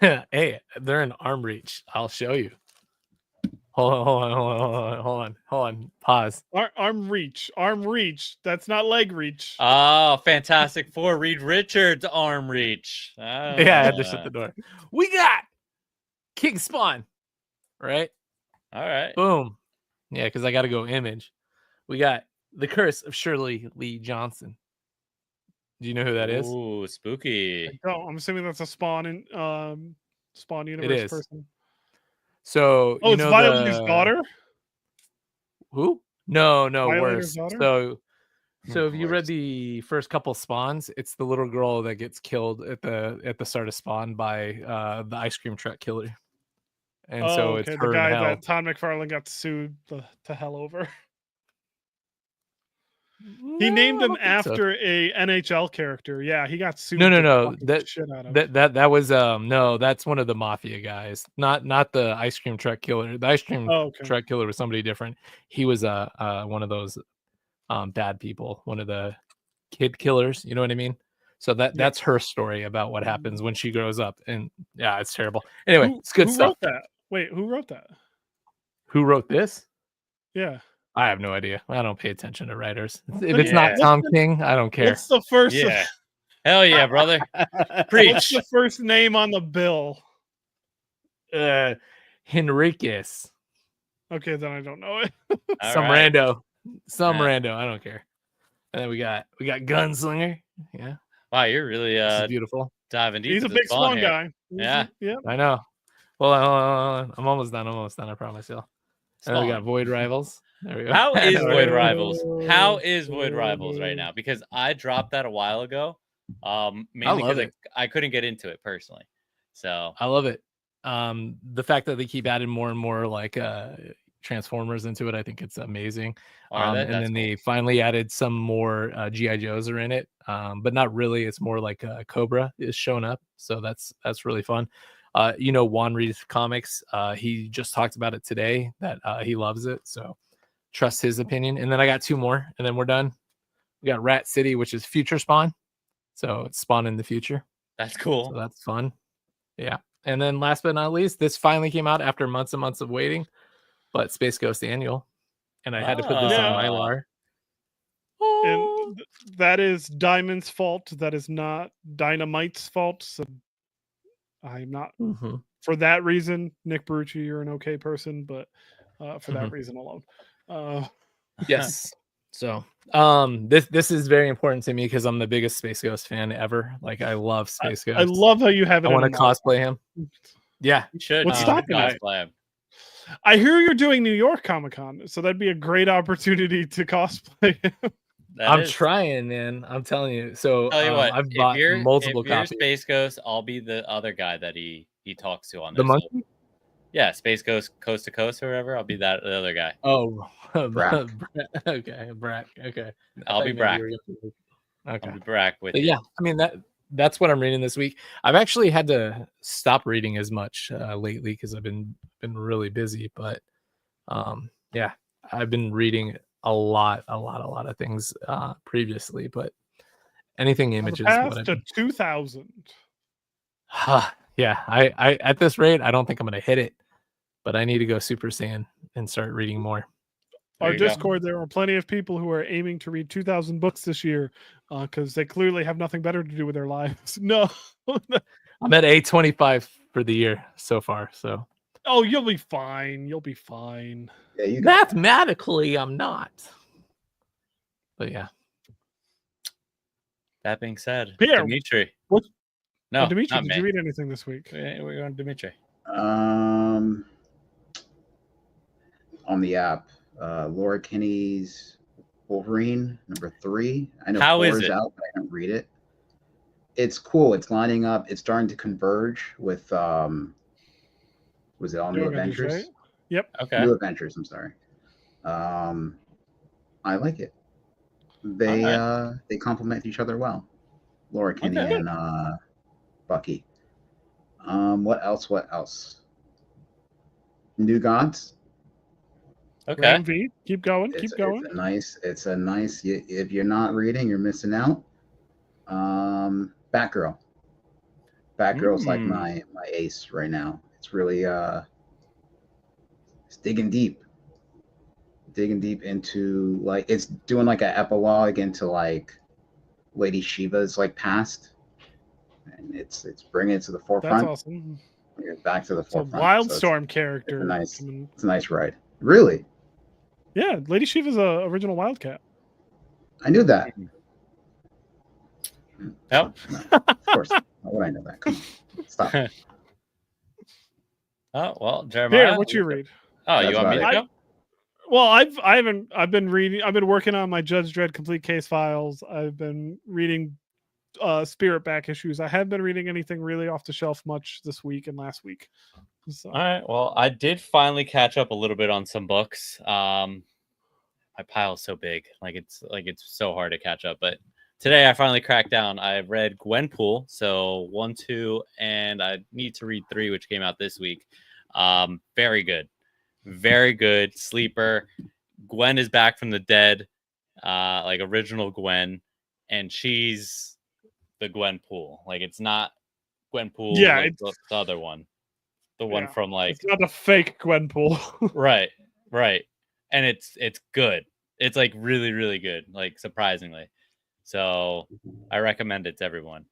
Hey, they're in arm reach. I'll show you. Hold on. Pause. Arm reach. That's not leg reach. Oh, Fantastic Four. Reed Richards' arm reach. Yeah, I had to shut the door. We got King Spawn. Right? All right. Boom. Yeah, because I got to go image. We got The Curse of Shirley Lee Johnson. Do you know who that is? Ooh, spooky. I'm assuming that's a Spawn universe person. So it's Violator's daughter? Who? No, Violator's worse. Daughter? So if you read the first couple Spawns, it's the little girl that gets killed at the start of Spawn by the ice cream truck killer. And so it's her the guy and that Todd McFarlane got sued to hell over. He named him after a NHL character. Yeah, he got sued. No. That was no, that's one of the mafia guys. Not the ice cream truck killer. The ice cream truck killer was somebody different. He was one of those bad people, one of the kid killers. You know what I mean? So that's her story about what happens when she grows up, and yeah, it's terrible. Anyway, it's good who stuff. Wrote that? Wait, who wrote that? Who wrote this? Yeah, I have no idea. I don't pay attention to writers. If it's not Tom King, I don't care. What's the first? Yeah. Hell yeah, brother. What's Preach. the first name on the bill? Henriquez. Okay, then I don't know it. All Some right. rando. Some Yeah. rando. I don't care. And then we got Gunslinger. Yeah. Wow, you're really This is beautiful. diving deep. He's a into big Spawn Spawn here. guy. Yeah. Yeah. I know. Well, I'm almost done. I promise you. And then we got Spawn. Void Rivals. There we go. How is All Void right. Rivals? How is Void Rivals right now? Because I dropped that a while ago. Mainly love because it. I couldn't get into it personally. So I love it. The fact that they keep adding more and more like Transformers into it, I think it's amazing. And then they finally added some more GI Joes are in it, but not really. It's more like Cobra is showing up, so that's really fun. Juan reads comics. He just talked about it today that he loves it, so trust his opinion. And then I got 2 more, and then we're done. We got Rat City, which is Future Spawn, so it's Spawn in the future. that's cool. So that's fun. Yeah. And then last but not least, this finally came out after months and months of waiting, but Space Ghost Annual. And I had to put this on Mylar. And that is Diamond's fault. That is not Dynamite's fault. So I'm not, for that reason, Nick Barucci, you're an okay person, but for that reason alone. Yes. So this is very important to me because I'm the biggest Space Ghost fan ever. Like I love Space Ghost. I love how you have it. I want to cosplay him. Yeah. You should. What's stopping it? cosplay him. I hear you're doing New York Comic Con, so that'd be a great opportunity to cosplay him. I'm trying, man. I'm telling you. So Tell you what, I've bought multiple if you're copies. Space Ghost, I'll be the other guy that he talks to on The there. monkey? Yeah, Space Ghost Coast to Coast or whatever. I'll be the other guy. Oh, Brack. Okay, Brack. Okay, I'll be Brack. Okay, I'll be Brack with but you. yeah, I mean that's what I'm reading this week. I've actually had to stop reading as much lately because I've been really busy. But yeah, I've been reading a lot of things previously. But anything images. Past to 2000. Yeah, I at this rate, I don't think I'm gonna hit it. But I need to go Super Saiyan and start reading more. Our Discord, there are plenty of people who are aiming to read 2,000 books this year because they clearly have nothing better to do with their lives. No. I'm at 825 for the year so far. So. Oh, you'll be fine. You'll be fine. Yeah, Mathematically, I'm not. But yeah. That being said, Pierre, Dimitri. what? No, Dimitri, not did me. you read anything this week? We're going to Dimitri. On the app, Laura Kinney's Wolverine #3. I know How is 4 is it? out, but I didn't read it. It's cool. It's lining up. It's starting to converge with was it all New Adventures? Right? Yep. Okay. New Adventures. I'm sorry. I like it. They complement each other well. Laura Kinney and Bucky. What else? New Gods. Okay. Ram V, keep going. It's a nice. If you're not reading, you're missing out. Batgirl. Batgirl's like my ace right now. It's really it's digging deep into like it's doing like an epilogue into like Lady Shiva's like past, and it's bringing it to the forefront. That's awesome. Back to the forefront. It's a Wildstorm character. It's a nice ride. Really? Yeah, Lady Shiva's a original Wildcat. I knew that. Yep. No, of course. Why would I know that? Come on. Stop. Oh well, Jeremiah. Pierre, what you read? Oh, That's you want me to about go? Well, I've been reading. I've been working on my Judge Dredd complete case files. I've been reading Spirit back issues. I haven't been reading anything really off the shelf much this week and last week. So. All right. Well, I did finally catch up a little bit on some books. My pile is so big, it's so hard to catch up. But today I finally cracked down. I read Gwenpool, so 1, 2, and I need to read 3, which came out this week. Very good, sleeper. Gwen is back from the dead, like original Gwen, and she's the Gwenpool. Like it's not Gwenpool, Yeah, like it's the other one, the one from like it's not a fake Gwenpool. right, and it's good. It's like really really good, like surprisingly. So I recommend it to everyone.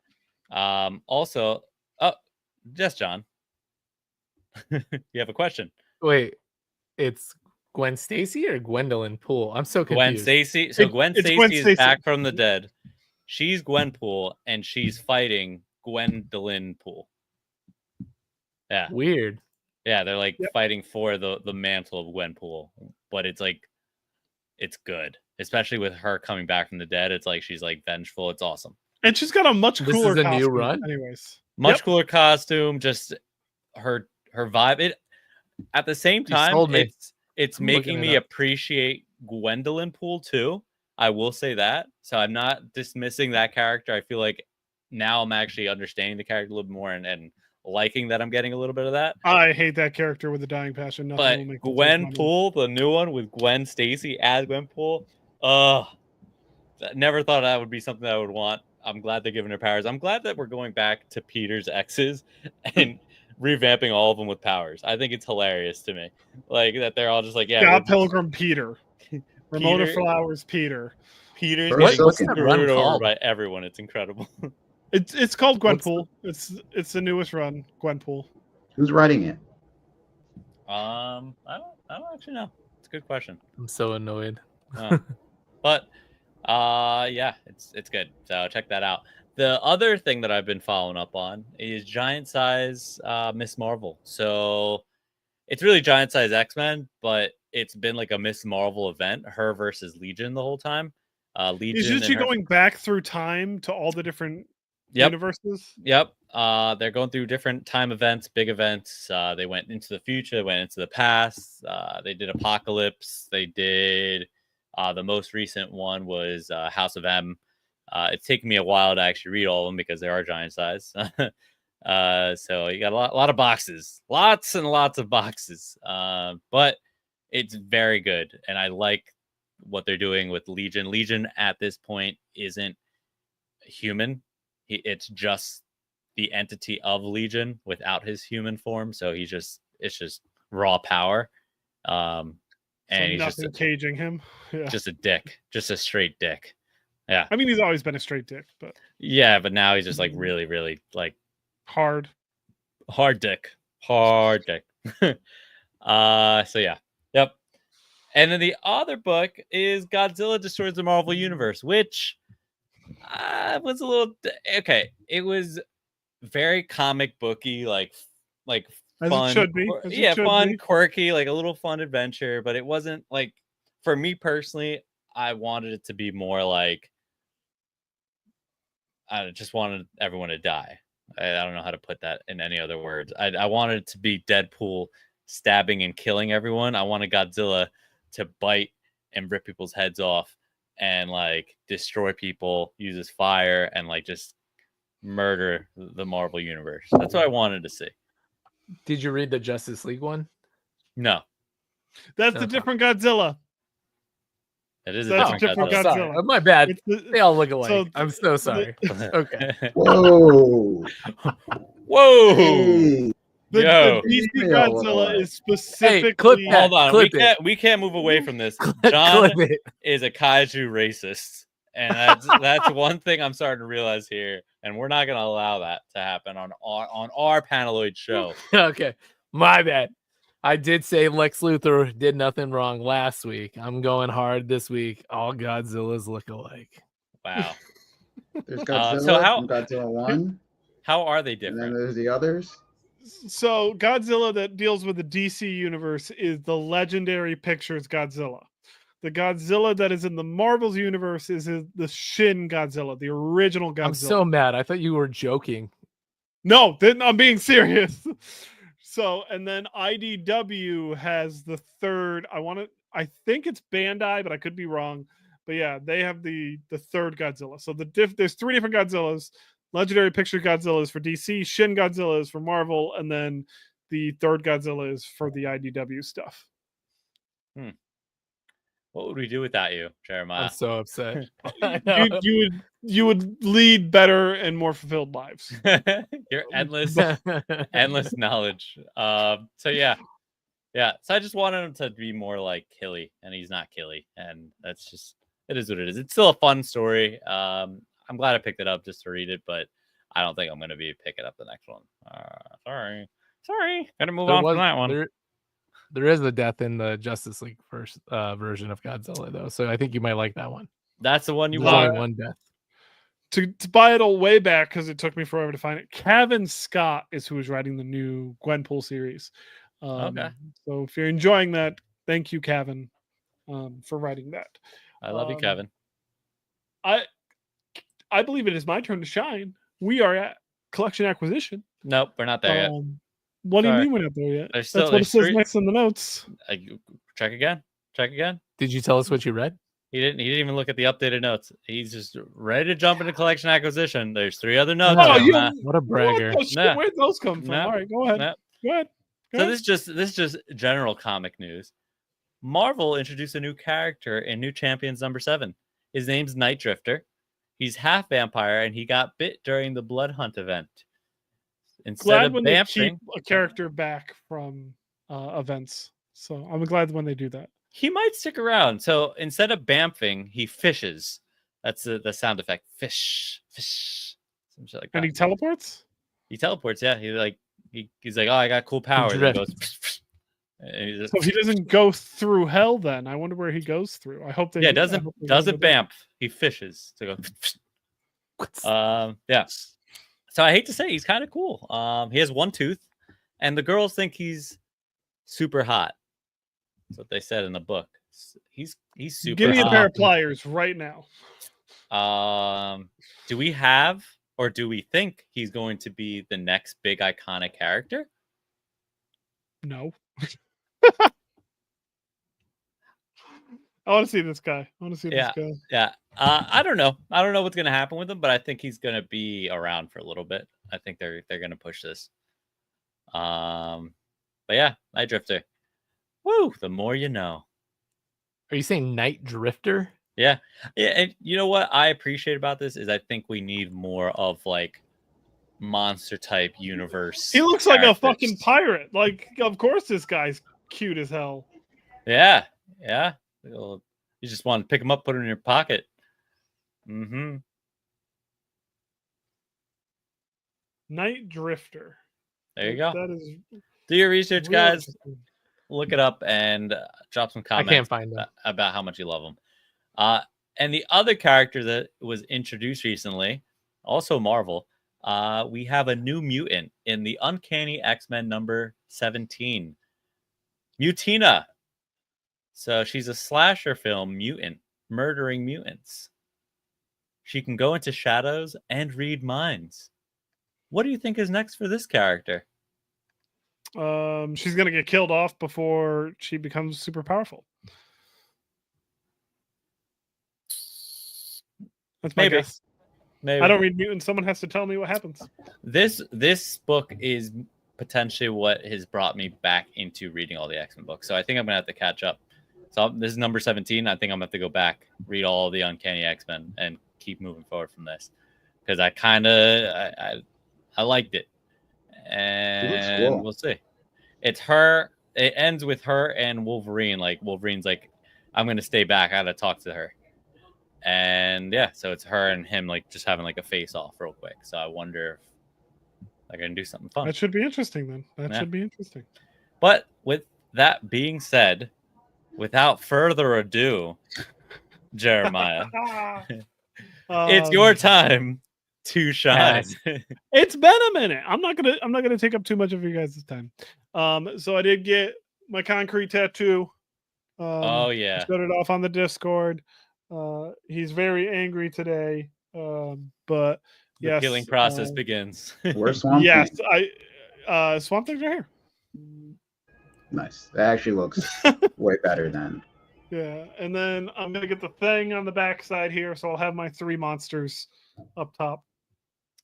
Also, oh, yes, John, you have a question. Wait, it's Gwen Stacy or Gwendolyn Poole? I'm so Gwen confused. Stacy. So Gwen it's Gwen Stacy is Stacy. back from the dead. She's Gwenpool, and she's fighting Gwendolyn Poole. Yeah, Weird. yeah, they're like Yep. fighting for the mantle of Gwenpool, but it's like it's good, especially with her coming back from the dead. It's like she's like vengeful. It's awesome. And she's got a much This cooler is a new costume run? anyways. Much Yep. cooler costume. Just her vibe. It at the same time, sold me. it's I'm making looking me it up. appreciate Gwendolyn Poole too. I will say that. So I'm not dismissing that character. I feel like now I'm actually understanding the character a little bit more and liking that I'm getting a little bit of that. I hate that character with a dying passion. Nothing But will make Gwen Poole, the new one with Gwen Stacy as Gwen Poole, never thought that would be something that I would want. I'm glad they're giving her powers. I'm glad that we're going back to Peter's exes and revamping all of them with powers. I think it's hilarious to me. Like that they're all just like, yeah, Scott Pilgrim Peter. Ramona Peter- Flowers Peter's Peter's What- getting what's that run screwed over called? by everyone. It's incredible. It's called What's Gwenpool. It's the newest run, Gwenpool. Who's writing it? I don't actually know. It's a good question. I'm so annoyed. But yeah, it's good. So check that out. The other thing that I've been following up on is Giant Size Miss Marvel. So it's really Giant Size X-Men, but it's been like a Miss Marvel event, her versus Legion the whole time. Legion Is usually and her- going back through time to all the different Yep. universes. Yep. They're going through different time events, big events. They went into the future, they went into the past. They did Apocalypse. They did the most recent one was House of M. It's taken me a while to actually read all of them because they are giant size. So you got a lot of boxes, lots and lots of boxes. But it's very good, and I like what they're doing with Legion. Legion at this point isn't human. It's just the entity of Legion without his human form. So it's just raw power. And So he's nothing caging him. Yeah. just a dick, just a straight dick. Yeah. I mean, he's always been a straight dick, but Yeah. But now he's just like really, really like hard. hard dick. So yeah. Yep. And then the other book is Godzilla Destroys the Marvel Universe, which was a little okay. It was very comic booky, like As fun. it should be. As it Yeah, should fun, be. quirky, like a little fun adventure. But it wasn't like for me personally. I wanted it to be more like I just wanted everyone to die. I don't know how to put that in any other words. I wanted it to be Deadpool stabbing and killing everyone. I wanted Godzilla to bite and rip people's heads off and like destroy people, uses fire, and like just murder the Marvel universe. That's what I wanted to see. Did you read the Justice League one? No, That's the Okay. different Godzilla. it is a That's different different Godzilla. Godzilla. Sorry. My bad. It's the- They all look alike. so- I'm so sorry. Okay. Whoa! Whoa! Hey, The Yo. DC Yeah, Godzilla what? is specifically. clip that. Hold on, Clip it. we can't move away from this. John Clip it. is a kaiju racist, and that's one thing I'm starting to realize here, and we're not going to allow that to happen on our Panaloid show. Okay. My bad. I did say Lex Luthor did nothing wrong last week. I'm going hard this week. All Godzillas look alike. Wow, there's Godzilla so how- from Godzilla 1, how are they and then different? there's the others. So Godzilla that deals with the DC universe is the Legendary Pictures Godzilla. The Godzilla that is in the Marvel's universe is the Shin Godzilla, the original Godzilla. I'm so mad. I thought you were joking. No, then I'm being serious. So, and then IDW has the third. I think it's Bandai, but I could be wrong. But yeah, they have the third Godzilla. So there's three different Godzillas. Legendary Picture Godzilla is for DC, Shin Godzilla is for Marvel, and then the third Godzilla is for the IDW stuff. What would we do without you, Jeremiah? I'm so upset. I know. you would lead better and more fulfilled lives. Your endless knowledge. So yeah. So I just wanted him to be more like Killy, and he's not Killy, and that's just it is what it is. It's still a fun story. I'm glad I picked it up just to read it, but I don't think I'm gonna be picking up the next one. Sorry, gotta move on from that one. There is a death in the Justice League first version of Godzilla, though, so I think you might like that one. That's the one you There's want. only one death. To buy it all way back because it took me forever to find it. Cavill Scott is who is writing the new Gwenpool series. Okay. So if you're enjoying that, thank you, Cavill, for writing that. I love you, Kevin. I believe it is my turn to shine. We are at collection acquisition. Nope, we're not there yet. What do you mean we're not there yet? That's what it says next in the notes. Check again. Did you tell us what you read? He didn't even look at the updated notes. He's just ready to jump into collection acquisition. There's 3 other notes. What a bragger. Where'd those come from? All right, go ahead. Go ahead. So this is just general comic news. Marvel introduced a new character in New Champions number 7. His name's Night Drifter. He's half vampire, and he got bit during the Blood Hunt event. Instead of when vamping, they keep a character back from events. So I'm glad when they do that. He might stick around. So instead of bamfing, he fishes. That's the sound effect. Fish. Some shit like that. And he teleports? He teleports, yeah. He's like, oh, I got cool powers. And he goes, so if he doesn't go through hell, then I wonder where he goes through. I hope they doesn't bamf. He fishes to go. Yeah. So I hate to say he's kind of cool. He has 1 tooth, and the girls think he's super hot. That's what they said in the book. He's super. Give me hot. a pair of pliers right now. Do we have, or do we think he's going to be the next big iconic character? No. I want to see this guy. Yeah. I don't know. I don't know what's going to happen with him, but I think he's going to be around for a little bit. I think they're going to push this. But yeah, Night Drifter. Woo! The more you know. Are you saying Night Drifter? Yeah. And you know what I appreciate about this is I think we need more of like monster type universe. He looks like a fucking pirate. Like, of course, this guy's cute as hell. Yeah. You just want to pick him up, put him in your pocket. Mm-hmm. Night Drifter. There you go. That is. Do your research, guys. Look it up and drop some comments. I can't find them. About how much you love them. And the other character that was introduced recently, also Marvel, we have a new mutant in the Uncanny X-Men number 17. Mutina. So she's a slasher film mutant, murdering mutants. She can go into shadows and read minds. What do you think is next for this character? She's gonna get killed off before she becomes super powerful. That's my guess. Maybe. I don't read mutants. Someone has to tell me what happens. This book is potentially what has brought me back into reading all the X-Men books. So I think I'm gonna have to catch up. So this is number 17. I think I'm gonna have to go back, read all the Uncanny X-Men, and keep moving forward from this because I liked it, and cool. We'll see. It's her. It ends with her and Wolverine. Like Wolverine's like, I'm gonna stay back. I gotta talk to her, and yeah, so it's her and him like just having like a face off real quick. So I wonder if they're gonna do something fun. That should be interesting then. That should be interesting. But with that being said, without further ado, Jeremiah, it's your time to shine. It's been a minute. I'm not gonna take up too much of you guys' time. So I did get my concrete tattoo. Oh yeah. I showed it off on the Discord. He's very angry today. But the killing process begins. Where's Swamp Thing? Yes, Swamp Thing's right here. Nice. That actually looks way better than. Yeah, and then I'm gonna get the thing on the back side here, so I'll have my 3 monsters up top.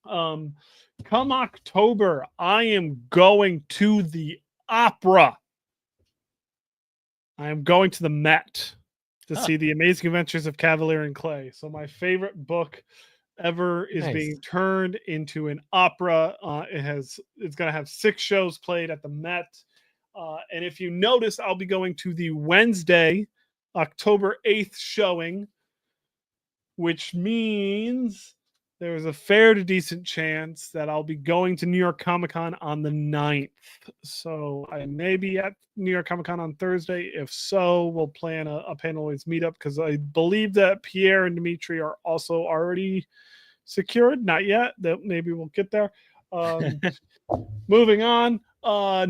Come October, I am going to the opera. I am going to the Met to see The Amazing Adventures of Cavalier and Clay. So my favorite book ever is Nice. being turned into an opera. It's going to have 6 shows played at the Met. And if you notice, I'll be going to the Wednesday, October 8th showing, which means there's a fair to decent chance that I'll be going to New York Comic Con on the 9th. So I may be at New York Comic Con on Thursday. If so, we'll plan a Panelways meetup because I believe that Pierre and Dimitri are also already secured. Not yet. That maybe we'll get there. Moving on.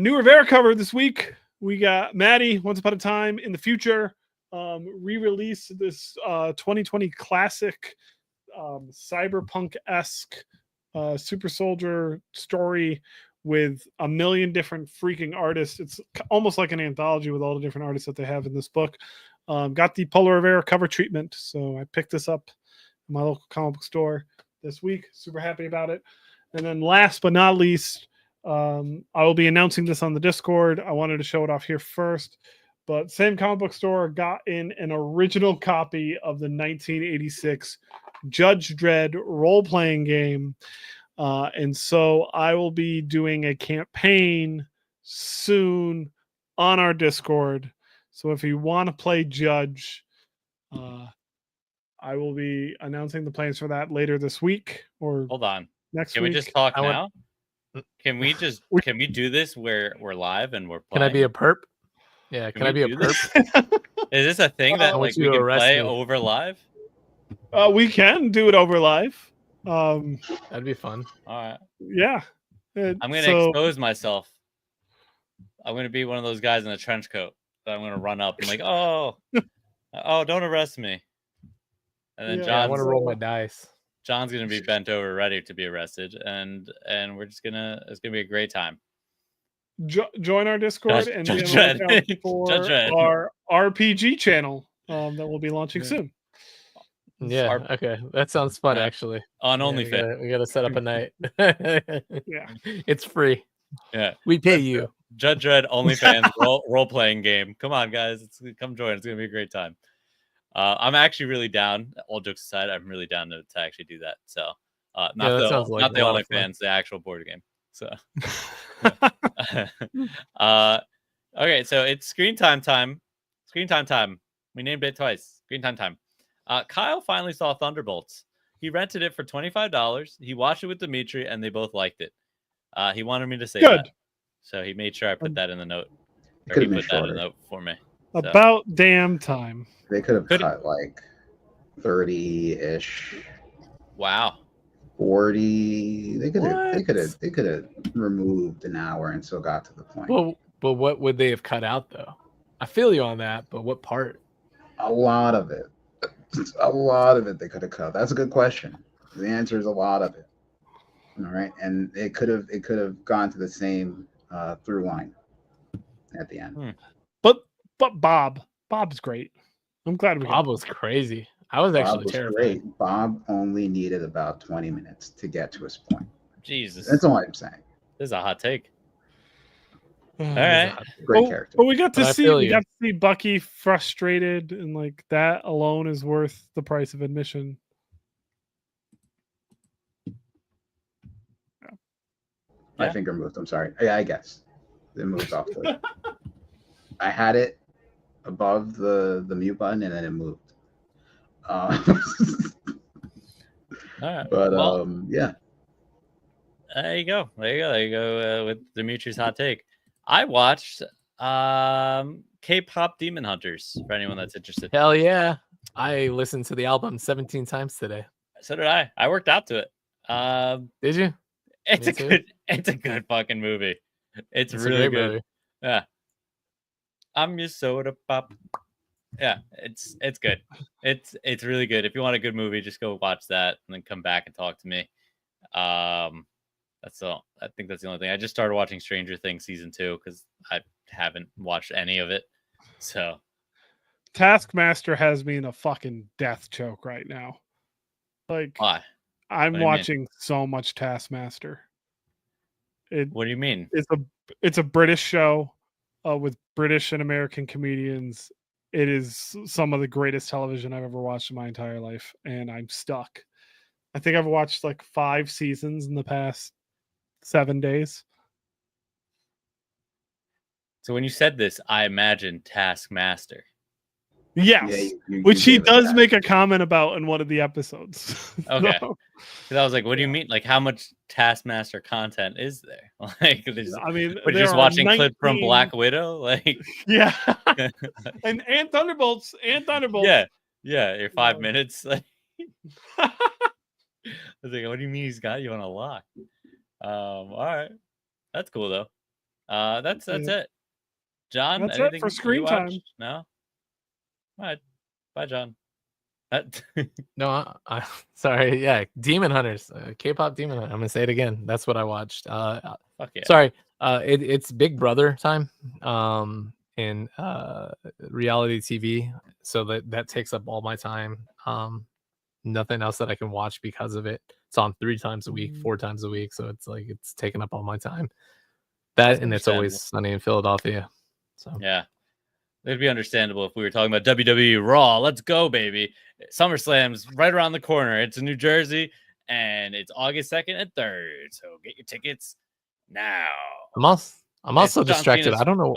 New Rivera cover this week. We got Maddie, Once Upon a Time in the Future. Re-release this 2020 classic cyberpunk-esque super soldier story with a million different freaking artists. It's almost like an anthology with all the different artists that they have in this book. Got the Paulo Rivera cover treatment, so I picked this up in my local comic book store this week. Super happy about it. And then last but not least, I will be announcing this on the Discord. I wanted to show it off here first. But same comic book store got in an original copy of the 1986 Judge Dredd role-playing game. And so I will be doing a campaign soon on our Discord. So if you want to play Judge, I will be announcing the plans for that later this week or Hold on. next Can week. we just talk now? Can we do this where we're live and we're playing? Can I be a perp? Yeah, can I be a do perp? Is this a thing that I want like we you to can arrest play me. over live? We can do it over live. That'd be fun. All right. Yeah. I'm going to expose myself. I'm going to be one of those guys in a trench coat that I'm going to run up and like, oh, don't arrest me. And then Yeah, I want to roll my dice. John's going to be bent over, ready to be arrested, and we're just it's going to be a great time. Join our Discord and be on the lookout for our RPG channel that we'll be launching soon. Yeah, okay. That sounds fun, actually. On OnlyFans. We got to set up a night. Yeah. It's free. Yeah. We pay you. Judge Dredd OnlyFans role-playing game. Come on, guys. Come join. It's going to be a great time. I'm actually really down. All jokes aside, I'm really down to actually do that. So, not the OnlyFans, the actual board game. So, okay. So it's screen time. Screen time. We named it twice. Screen time. Kyle finally saw Thunderbolts. He rented it for $25. He watched it with Dimitri, and they both liked it. He wanted me to say that, so he made sure I put that in the note. Or he put that in the note for me. About damn time. They could have cut like 30-ish. Wow. 40. They could have removed an hour and still got to the point. Well, but what would they have cut out though? I feel you on that, but what part? A lot of it. A lot of it they could have cut. That's a good question. The answer is a lot of it. All right, and it could have gone to the same through line at the end. But Bob's great. I'm glad Bob was crazy. I was actually terrified. Great. Bob only needed about 20 minutes to get to his point. Jesus, that's all I'm saying. This is a hot take. All right, great character. But we got to see Bucky frustrated, and like that alone is worth the price of admission. My finger moved. I'm sorry. Yeah, I guess it moved off the. I had it above the mute button, and then it moved. All right. But yeah. There you go. With Dimitri's hot take. I watched K-pop Demon Hunters for anyone that's interested. Hell yeah. I listened to the album 17 times today. So did I. I worked out to it. Did you? It's a good fucking movie. It's really good. Movie. Yeah. I'm your soda pop. Yeah, it's good. It's really good. If you want a good movie, just go watch that and then come back and talk to me. That's all. I think that's the only thing. I just started watching Stranger Things season 2 because I haven't watched any of it. So Taskmaster has me in a fucking death choke right now. Like, why? I'm watching so much Taskmaster. What do you mean? It's a British show with British and American comedians. it is some of the greatest television I've ever watched in my entire life, and I'm stuck. I think I've watched like 5 seasons in the past 7 days. So when you said this, I imagined Taskmaster. Yes, you which he gave it does that. make a comment about in one of the episodes. Okay. So, Because I was like, what do you mean? Like, how much Taskmaster content is there? Like, I mean, we're there just are watching clip from 19 Black Widow? Like, Yeah, and Thunderbolts, yeah, your 5 Yeah. minutes. Like, I was like, what do you mean he's got you on a lock? All right, that's cool though. That's Yeah. it. John, That's it anything for you screen watched? time. No. All right, bye, John. No, sorry. Yeah, Demon Hunters, K-pop Demon Hunter. I'm gonna say it again. That's what I watched. Fuck yeah. Sorry. It's Big Brother time. In reality TV, so that takes up all my time. Nothing else that I can watch because of it. It's on 3 times a week, 4 times a week, so it's like it's taking up all my time. That That's and It's Always understandable. Sunny in Philadelphia. So Yeah. It'd be understandable if we were talking about WWE Raw. Let's go, baby. SummerSlam's right around the corner. It's in New Jersey, and it's August 2nd and 3rd. So get your tickets now. I'm also It's John distracted. Cena's- I don't know.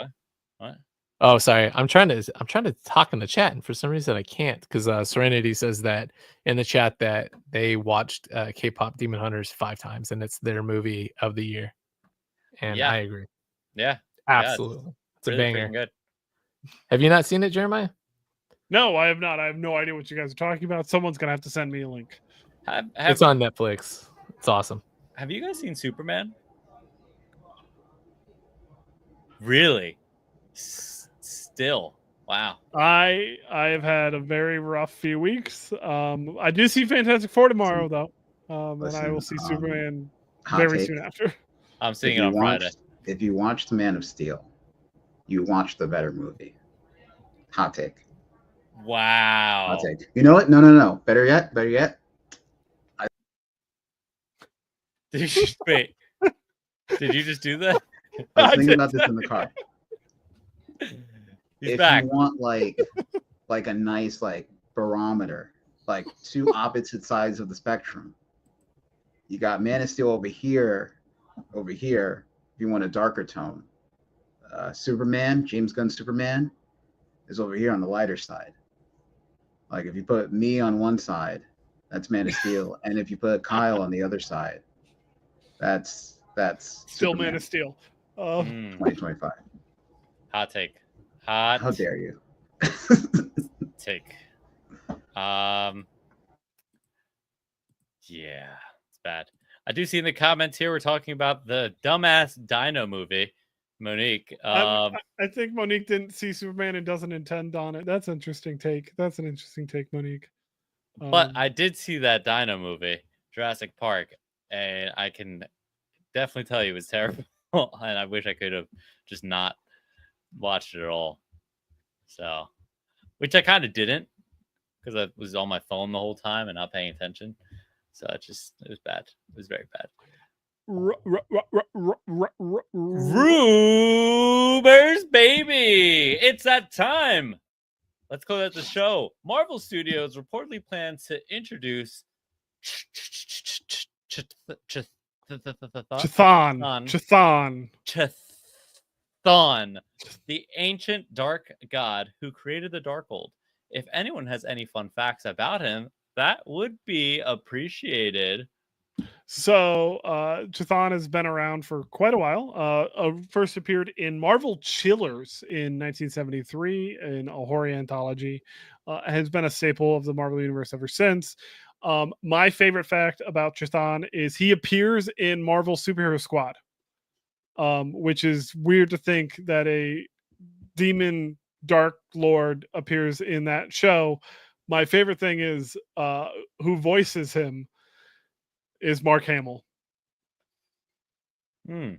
What? Oh, sorry. I'm trying to talk in the chat, and for some reason I can't because Serenity says that in the chat that they watched K-pop Demon Hunters 5 times, and it's their movie of the year. And Yeah. I agree. Yeah. Absolutely. It's a Really banger. freaking good. Have you not seen it, Jeremiah? No, I have not. I have no idea what you guys are talking about. Someone's gonna have to send me a link. It's on Netflix. It's awesome. Have you guys seen Superman? Really? Still. Wow. I have had a very rough few weeks. I do see Fantastic Four tomorrow though, and I will see Superman Hot very take. soon after. I'm seeing If it you on Friday. If you watched Man of Steel, you watched the better movie. Hot take. Wow. Hot take. You know what? No. Better yet. Wait. Did you just do that? I was thinking about this in the car. He's If back. you want like a nice like barometer, like 2 opposite sides of the spectrum, you got Man of Steel over here. If you want a darker tone, Superman, James Gunn's Superman, is over here on the lighter side. Like if you put me on one side, that's Man of Steel, and if you put Kyle on the other side, that's Still Superman, Man of Steel. 2025. Hot take. Hot How dare you? take. Yeah, it's bad. I do see in the comments here we're talking about the dumbass Dino movie. Monique. I think Monique didn't see Superman and doesn't intend on it. That's an interesting take. Monique. But I did see that Dino movie, Jurassic Park, and I can definitely tell you it was terrible. And I wish I could have just not watched it at all. So, which I kind of didn't because I was on my phone the whole time and not paying attention. So it was bad. It was very bad. Rumors, baby! It's that time. Let's close out the show. Marvel Studios reportedly plans to introduce Chthon, the ancient dark god who created the Darkhold. If anyone has any fun facts about him, that would be appreciated. So, Chthon has been around for quite a while. First appeared in Marvel Chillers in 1973 in a horror anthology. Has been a staple of the Marvel Universe ever since. My favorite fact about Chthon is he appears in Marvel Superhero Squad, which is weird to think that a demon Dark Lord appears in that show. My favorite thing is who voices him is Mark Hamill. That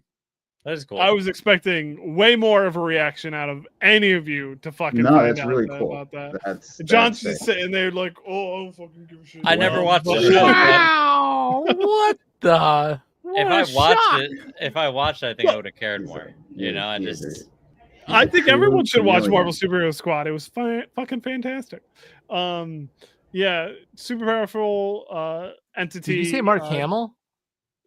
is cool. I was expecting way more of a reaction out of any of you to fucking find out really cool. about that. That's John's just sitting there like, oh, I don't fucking give a shit. I never watched the show. Wow! What the? If I watched it, I think I would have cared more. You know, I just I think everyone should watch Chameleon. Marvel Superhero Squad. It was fucking fantastic. Yeah, super powerful entity. Did you say Mark Hamill?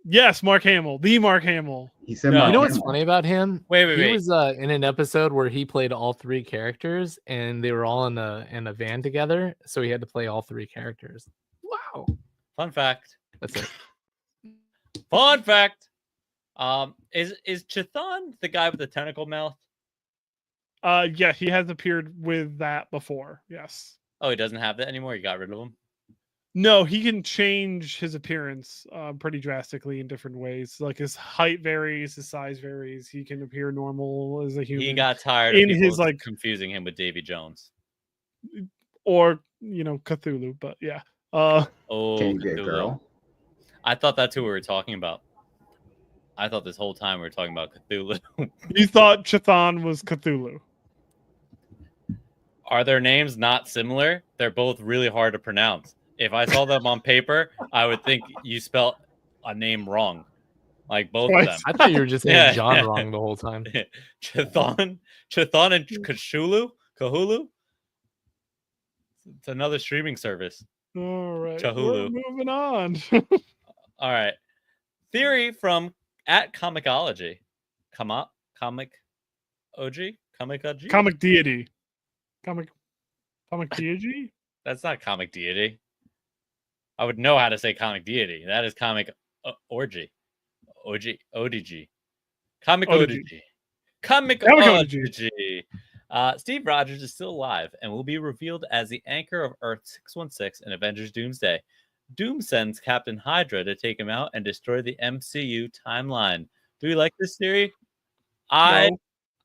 Yes, Mark Hamill, the Mark Hamill. He said, No. Mark You know what's Hamill. funny about him? Wait. He was in an episode where he played all 3 characters, and they were all in a van together, so he had to play all 3 characters. Wow, Fun fact. that's it. Fun fact. Is Chthon the guy with the tentacle mouth? Yeah, he has appeared with that before. Yes. Oh, he doesn't have that anymore. You got rid of him. No, he can change his appearance pretty drastically in different ways. Like his height varies, his size varies. He can appear normal as a human. He got tired in of people his, like- confusing him with Davy Jones. or Cthulhu, but yeah. Oh, Can you be a Cthulhu. girl? I thought that's who we were talking about. I thought this whole time we were talking about Cthulhu. You thought Chthon was Cthulhu. Are their names not similar? They're both really hard to pronounce. If I saw them on paper, I would think you spelled a name wrong. Like both of them. I thought you were just saying Yeah, John yeah. wrong the whole time. Chthon and Cthulhu? It's another streaming service. All right. Chahulu. We're moving on. All right. Theory from at Comicology. Comic OG? Comic deity. Comic deity? That's not comic deity. I would know how to say comic deity. That is comic orgy. ODG. Comic ODG. ODG. Comic Comic ODG. Steve Rogers is still alive and will be revealed as the anchor of Earth 616 in Avengers Doomsday. Doom sends Captain Hydra to take him out and destroy the MCU timeline. Do we like this theory? No.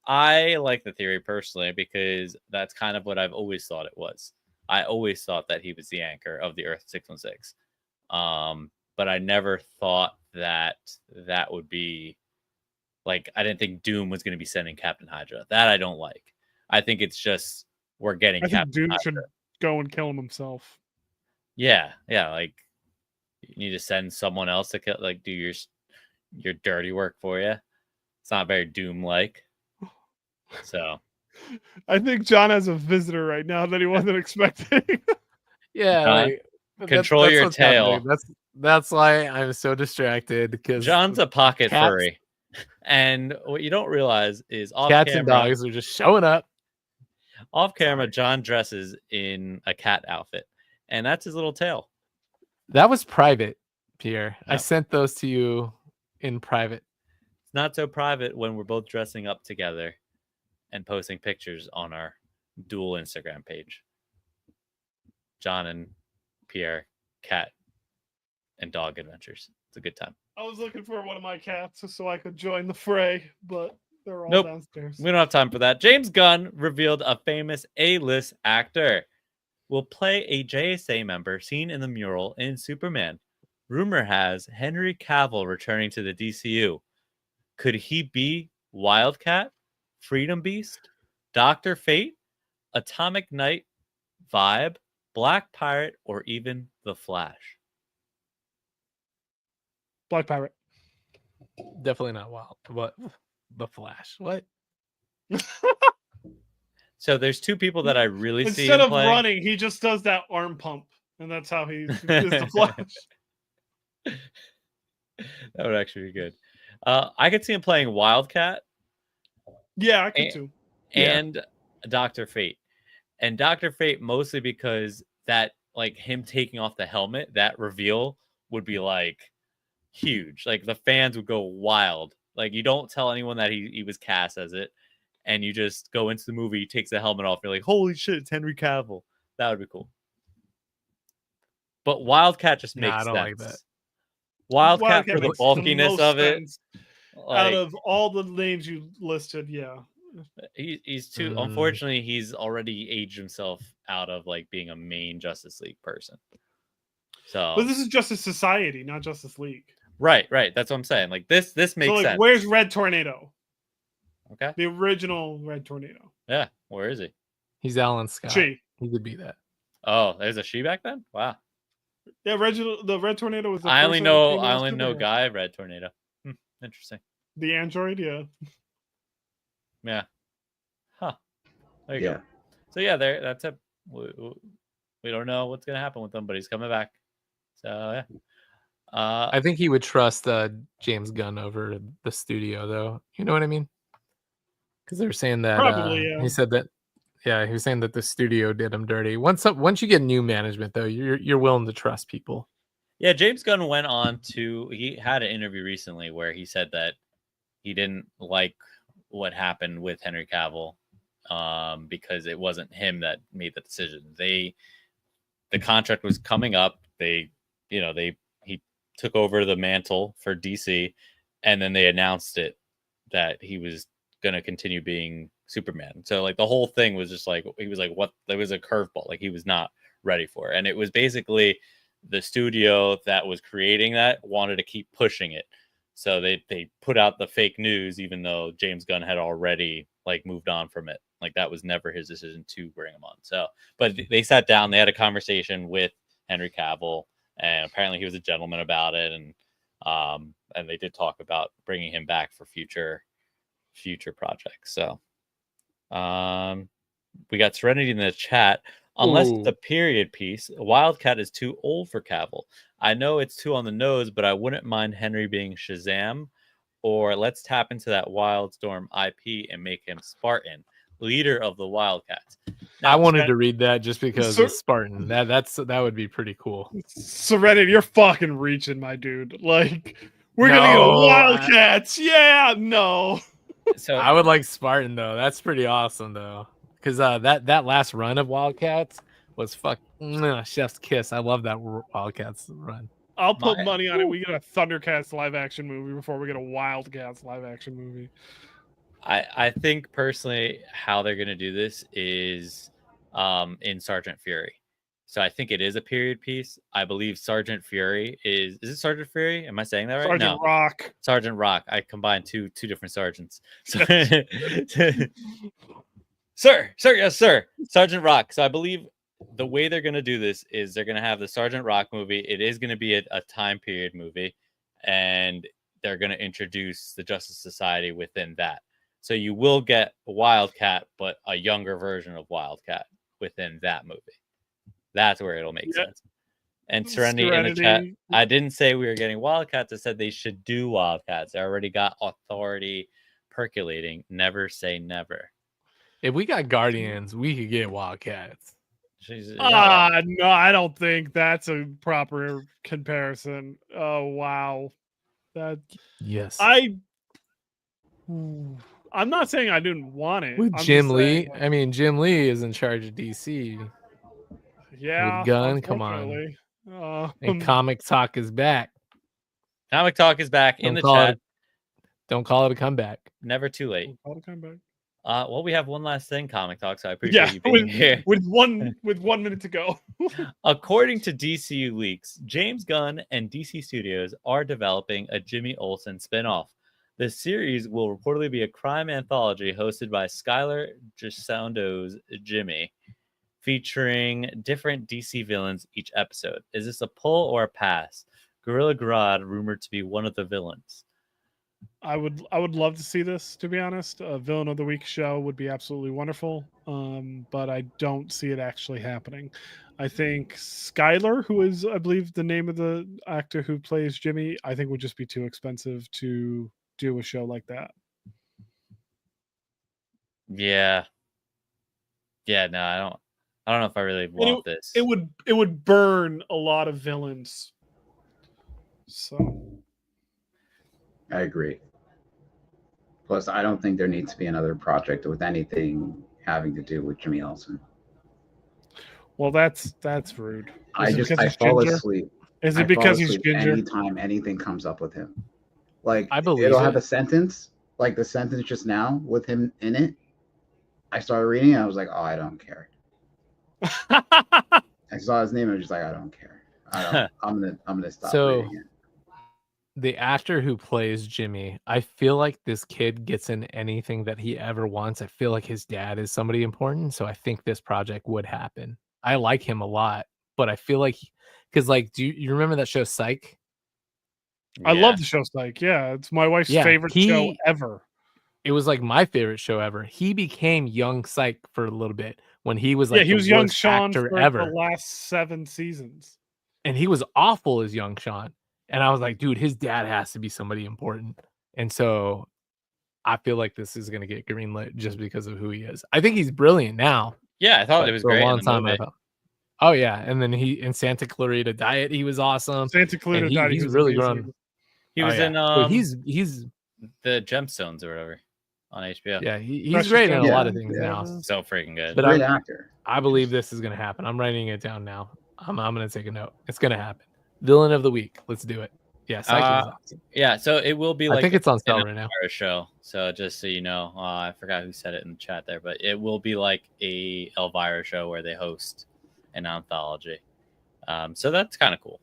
I like the theory personally because that's kind of what I've always thought it was. I always thought that he was the anchor of the Earth 616. But I never thought that would be like, I didn't think Doom was going to be sending Captain Hydra. That I don't like. I think it's just we're getting I think Captain Doom Hydra. should go and kill him himself. Yeah, like you need to send someone else to kill, like do your dirty work for you. It's not very Doom-like. So I think John has a visitor right now that he wasn't expecting. Yeah, John, like, control your what's happening. tail. That's why I'm so distracted because John's a pocket cats- furry. And what you don't realize is off cats camera, and dogs are just showing up. off camera, John dresses in a cat outfit, and that's his little tail. That was private, Pierre. I Yeah. sent those to you in private. It's not so private when we're both dressing up together and posting pictures on our dual Instagram page. John and Pierre, cat and dog adventures. It's a good time. I was looking for one of my cats so I could join the fray, but they're all Nope. downstairs. We don't have time for that. James Gunn revealed a famous A-list actor will play a JSA member seen in the mural in Superman. Rumor has Henry Cavill returning to the DCU. Could he be Wildcat, Freedom Beast, Dr. Fate, Atomic Knight, Vibe, Black Pirate, or even The Flash? Black Pirate. Definitely not wild. What? The Flash. What? So there's two people that I really see Instead him of playing. running, he just does that arm pump, and that's how he is the Flash. That would actually be good. I could see him playing Wildcat Yeah, I could too. and Dr. Fate. And Dr. Fate mostly because that, like him taking off the helmet, that reveal would be like huge. Like the fans would go wild. Like you don't tell anyone that he was cast as it, and you just go into the movie, he takes the helmet off, you're like, holy shit, it's Henry Cavill. That would be cool. But Wildcat just makes Nah, I don't sense. like that. Wildcat for the makes bulkiness most of it. sense. Like, Out of all the names you listed, yeah. he's too unfortunately he's already aged himself out of like being a main Justice League person. So But this is Justice Society, not Justice League. right, that's what I'm saying. Like this makes So, like, sense. where's Red Tornado? Okay. The original Red Tornado. Yeah, where is he? He's Alan Scott. She. He could be that. Oh, there's a she back then? Wow. Yeah, the Red Tornado was the I first only female know superhero. Guy Red Tornado. Interesting. The android, yeah. Yeah. There you go. So yeah, that's it. We don't know what's gonna happen with him, but he's coming back. So yeah. I think he would trust James Gunn over the studio, though. You know what I mean? Because they're saying that Probably, yeah. he said that. Yeah, he was saying that the studio did him dirty. Once you get new management, though, you're willing to trust people. Yeah, James Gunn went on to. He had an interview recently where he said that he didn't like what happened with Henry Cavill because it wasn't him that made the decision. The contract was coming up. He took over the mantle for DC, and then they announced it that he was going to continue being Superman. So like the whole thing was just like, he was like, what? There was a curveball. Like he was not ready for it. And it was basically the studio that was creating that wanted to keep pushing it. So they put out the fake news, even though James Gunn had already like moved on from it. Like that was never his decision to bring him on. So, but they sat down, they had a conversation with Henry Cavill, and apparently he was a gentleman about it. And they did talk about bringing him back for future projects. So, we got Serenity in the chat. Unless it's a period piece, Wildcat is too old for Cavill. I know it's too on the nose, but I wouldn't mind Henry being Shazam, or let's tap into that Wildstorm IP and make him Spartan, leader of the Wildcats. Now, I wanted to read that just because of Spartan. That would be pretty cool. Serenity, you're fucking reaching, my dude. Like, we're gonna get Wildcats. No. So I would like Spartan though. That's pretty awesome though. Because that last run of Wildcats was chef's kiss. I love that Wildcats run. I'll put money on it. We get a Thundercats live action movie before we get a Wildcats live action movie. I think personally how they're going to do this is in Sergeant Fury. So I think it is a period piece. I believe Sergeant Fury is it Sergeant Fury? Am I saying that right? Sergeant Rock. Sergeant Rock. I combined two different sergeants. Sir, yes, sir. Sergeant Rock. So I believe the way they're going to do this is they're going to have the Sergeant Rock movie. It is going to be a time period movie, and they're going to introduce the Justice Society within that. So you will get Wildcat, but a younger version of Wildcat within that movie. That's where it'll make sense. And Serenity in the chat, I didn't say we were getting Wildcats. I said they should do Wildcats. They already got authority percolating. Never say never. If we got Guardians, we could get Wildcats. No, I don't think that's a proper comparison. Oh wow, yes. I'm not saying I didn't want it. With Jim Lee, I mean Jim Lee is in charge of DC. Yeah, with Gunn, come on. And Comic Talk is back. Comic Talk is back in the chat. Don't call it a comeback. Never too late. Don't call it a comeback. Well, we have one last thing, Comic Talk, so I appreciate you being here. With 1 minute to go. According to DCU leaks, James Gunn and DC Studios are developing a Jimmy Olsen spinoff. The series will reportedly be a crime anthology hosted by Skylar Gisando's Jimmy, featuring different DC villains each episode. Is this a pull or a pass? Gorilla Grodd rumored to be one of the villains. I would love to see this, to be honest. A Villain of the Week show would be absolutely wonderful, but I don't see it actually happening. I think Skylar, who is, I believe, the name of the actor who plays Jimmy, I think would just be too expensive to do a show like that. Yeah. No, I don't know if I really want this. It would burn a lot of villains. So I agree. Plus, I don't think there needs to be another project with anything having to do with Jimmy Olsen. Well, that's rude. I fall asleep. Is it because he's ginger? Anytime anything comes up with him, like I believe it'll have a sentence, like the sentence just now with him in it. I started reading it. I was like, oh, I don't care. I saw his name. I was just like, I don't care. I'm gonna stop reading it. The actor who plays Jimmy, I feel like this kid gets in anything that he ever wants. I feel like his dad is somebody important, so I think this project would happen. I like him a lot, but I feel like, because like, do you remember that show Psych? I love the show Psych. Yeah, it's my wife's favorite show ever. it was like my favorite show ever. He became young Psych for a little bit when he was like he the was young worst Sean actor for ever. the last 7 seasons. And he was awful as young Sean. And I was like, dude, his dad has to be somebody important. And so I feel like this is going to get greenlit just because of who he is. I think he's brilliant now. Yeah, I thought but it was for a great long in the time. movie. I felt, oh yeah, and then he in Santa Clarita Diet, he was awesome. Santa Clarita And Diet, he he's was really amazing. grown. He Oh, was yeah. in So he's the Gemstones or whatever on HBO. yeah, he's Precious great in a lot of Gems, things yeah. now. So freaking good. But Great actor. I believe this is gonna happen. I'm writing it down now. I'm gonna take a note. It's gonna happen. Villain of the week. Let's do it. Yeah, Psyche is awesome. Yeah, so it will be like I think it's on an sale right now. Elvira show. So just so you know, I forgot who said it in the chat there, but it will be like a Elvira show where they host an anthology. So that's kind of cool.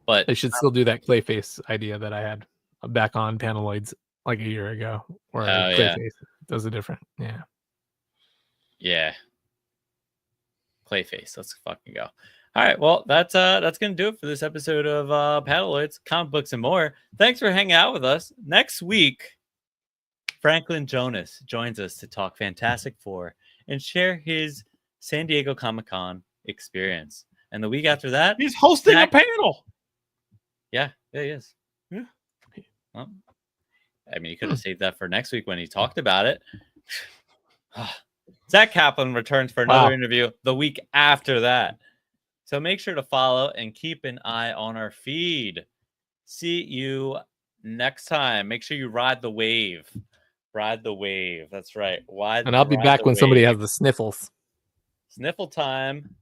But They should still do that Clayface idea that I had back on Panaloids like a year ago, where Clayface does a different. Yeah. Clayface. Let's fucking go. All right. Well, that's gonna do it for this episode of Paddleoids, Comic Books and More. Thanks for hanging out with us. Next week, Franklin Jonas joins us to talk Fantastic Four and share his San Diego Comic-Con experience. And the week after that, He's hosting a panel. Yeah, he is. Yeah. Well, I mean, you could have saved that for next week when he talked about it. Zach Kaplan returns for another interview the week after that. So make sure to follow and keep an eye on our feed. See you next time. Make sure you ride the wave. Ride the wave. That's right. And I'll be back when somebody has the sniffles. Sniffle time.